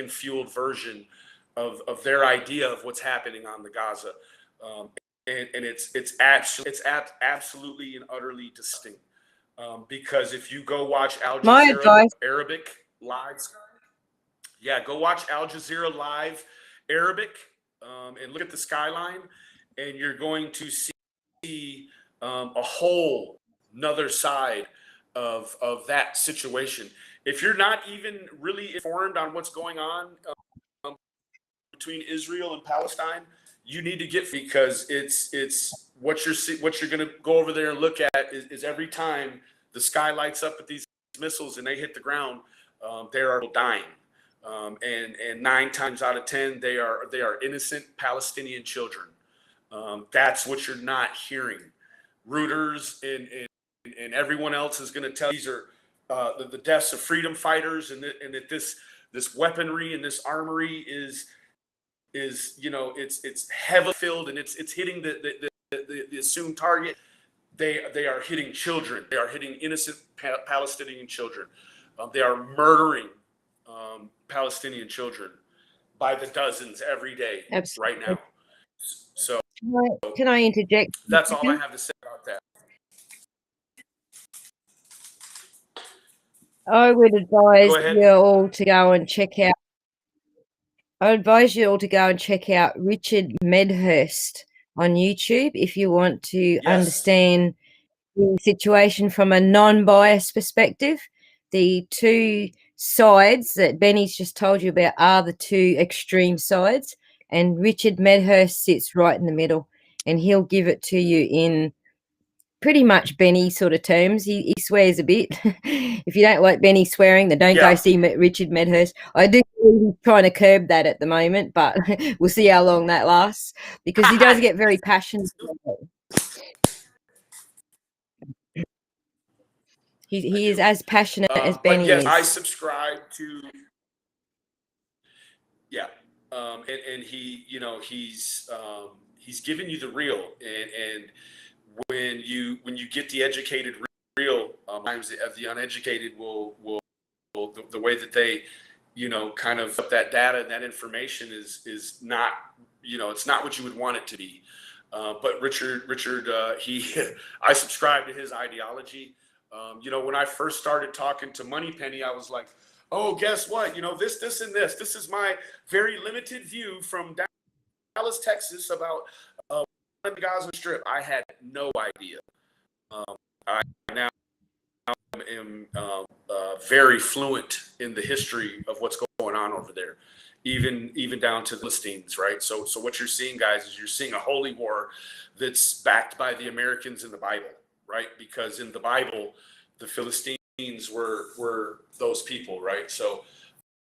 fueled version of their idea of what's happening on the Gaza. And it's absolutely and utterly distinct. Because if you go watch Al Jazeera Arabic live, go watch Al Jazeera live Arabic, and look at the skyline, and you're going to see a whole another side of that situation. If you're not even really informed on what's going on between Israel and Palestine, you need to get, because it's what you're going to go over there and look at is every time the sky lights up with these missiles and they hit the ground, they are dying, and 9 times out of 10 they are innocent Palestinian children. That's what you're not hearing. Reuters and everyone else is going to tell you these are the deaths of freedom fighters, and that this weaponry and this armory is it's heavily filled, and it's hitting the the assumed target. They are hitting children. They are hitting innocent Palestinian children. They are murdering Palestinian children by the dozens every day. Absolutely. Right now. So can I interject? That's all I have to say about that. I would advise you all to go and check out. I advise you all to go and check out Richard Medhurst on YouTube if you want to understand the situation from a non-biased perspective. The two sides that Benny's just told you about are the two extreme sides, and Richard Medhurst sits right in the middle, and he'll give it to you in pretty much Benny sort of terms. He swears a bit. If you don't like Benny swearing, then don't go see Richard Medhurst. I do think he's trying to curb that at the moment, but we'll see how long that lasts, because he does get very passionate. He is as passionate as Benny is. I subscribe to. Yeah, and he, he's giving you the real, and when you get the educated real, times the uneducated will the way that they, kind of that data and that information is not, it's not what you would want it to be. But Richard, I subscribe to his ideology. When I first started talking to Moneypenny, I was like, oh, guess what? This, and this. This is my very limited view from Dallas, Texas about the Gaza Strip. I had no idea. I now am very fluent in the history of what's going on over there, even down to the Philistines, right? So what you're seeing, guys, is you're seeing a holy war that's backed by the Americans in the Bible, right? Because in the Bible, the Philistines were those people, right? So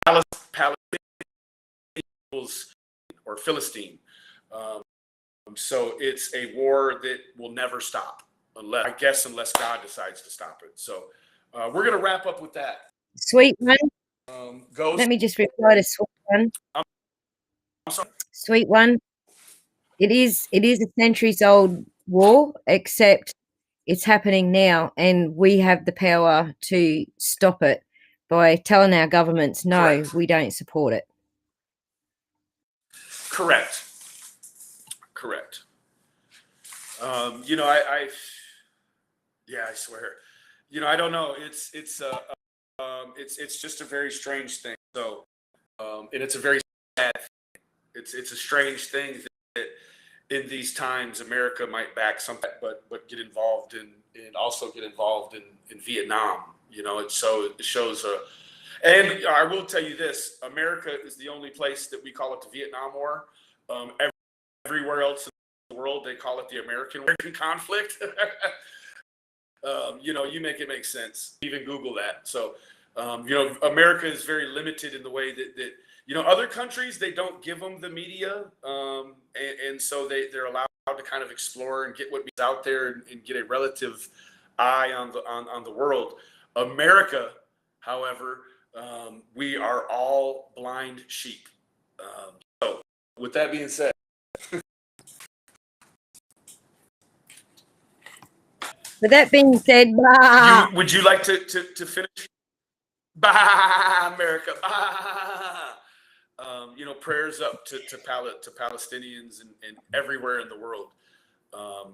Palestine or Philistine. So it's a war that will never stop unless God decides to stop it. So we're going to wrap up with that. Sweet one. Let me just reply to Sweet One. I'm sorry. Sweet One. It is a centuries old war, except it's happening now, and we have the power to stop it by telling our governments, no, Correct. We don't support it. Correct. I swear, I don't know. It's just a very strange thing. So, and it's a very sad thing. It's a strange thing that in these times America might back something, but get involved in Vietnam. It shows and I will tell you this: America is the only place that we call it the Vietnam War. Everywhere else in the world, they call it the American conflict. You make it make sense. Even Google that. So, America is very limited in the way that other countries, they don't give them the media, and so they're allowed to kind of explore and get what's out there and get a relative eye on the world. America, however, we are all blind sheep. So, with that being said. With that being said, blah. Would you like to finish? Bah, America. Bah. Prayers up to Palestinians and everywhere in the world.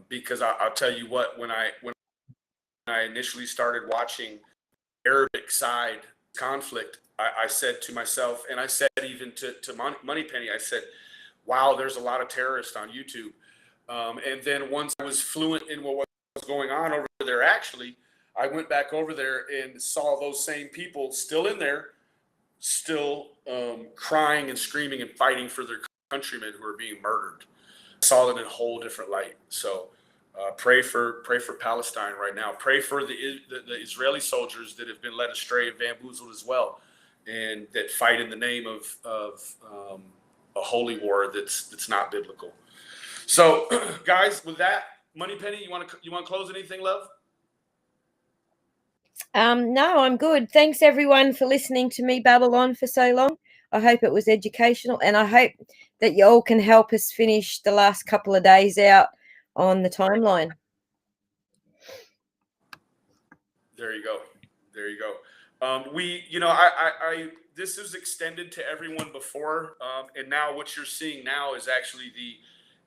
Because I'll tell you what, when I initially started watching Arabic side conflict, I said to myself, and I said even to Moneypenny, I said, wow, there's a lot of terrorists on YouTube. And then once I was fluent in what was going on over there, actually, I went back over there and saw those same people still in there, still crying and screaming and fighting for their countrymen who are being murdered. I saw them in a whole different light. So pray for Palestine right now. Pray for the Israeli soldiers that have been led astray and bamboozled as well, and that fight in the name of a holy war that's not biblical. So, guys, with that, Moneypenny, you want to close anything, love? No, I'm good. Thanks everyone for listening to me babble on for so long. I hope it was educational, and I hope that you all can help us finish the last couple of days out on the timeline. There you go. There you go. This was extended to everyone before, and now what you're seeing now is actually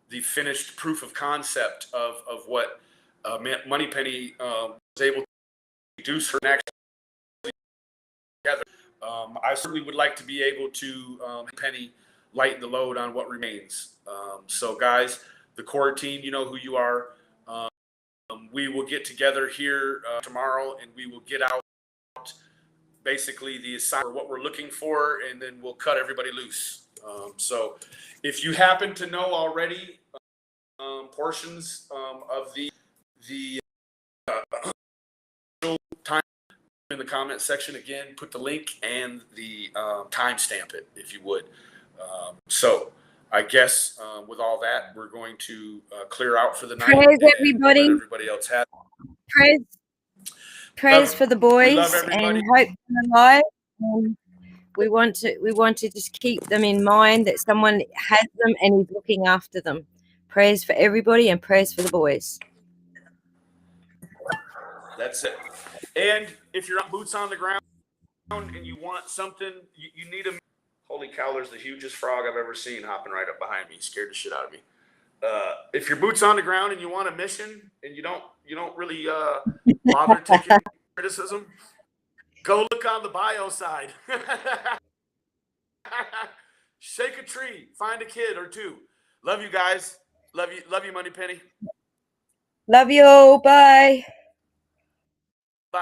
the finished proof of concept of what Moneypenny was able to reduce her next together. I certainly would like to be able to Penny lighten the load on what remains. So, guys, the core team, you know who you are. We will get together here tomorrow, and we will get out basically the assignment, what we're looking for, and then we'll cut everybody loose. So, if you happen to know already portions of the time in the comment section, again, put the link and the timestamp it if you would. So I guess with all that, we're going to clear out for the night. Prayers, everybody. Let everybody else have prayers for the boys, and hope they're alive. We want to just keep them in mind that someone has them and is looking after them. Prayers for everybody and prayers for the boys. That's it. And if you're boots on the ground and you want something, you need a. Holy cow, there's the hugest frog I've ever seen hopping right up behind me. Scared the shit out of me. If you're boots on the ground and you want a mission and you don't really bother taking criticism, go look on the bio side. Shake a tree, find a kid or two. Love you guys. Love you, Moneypenny. Love you all. Bye.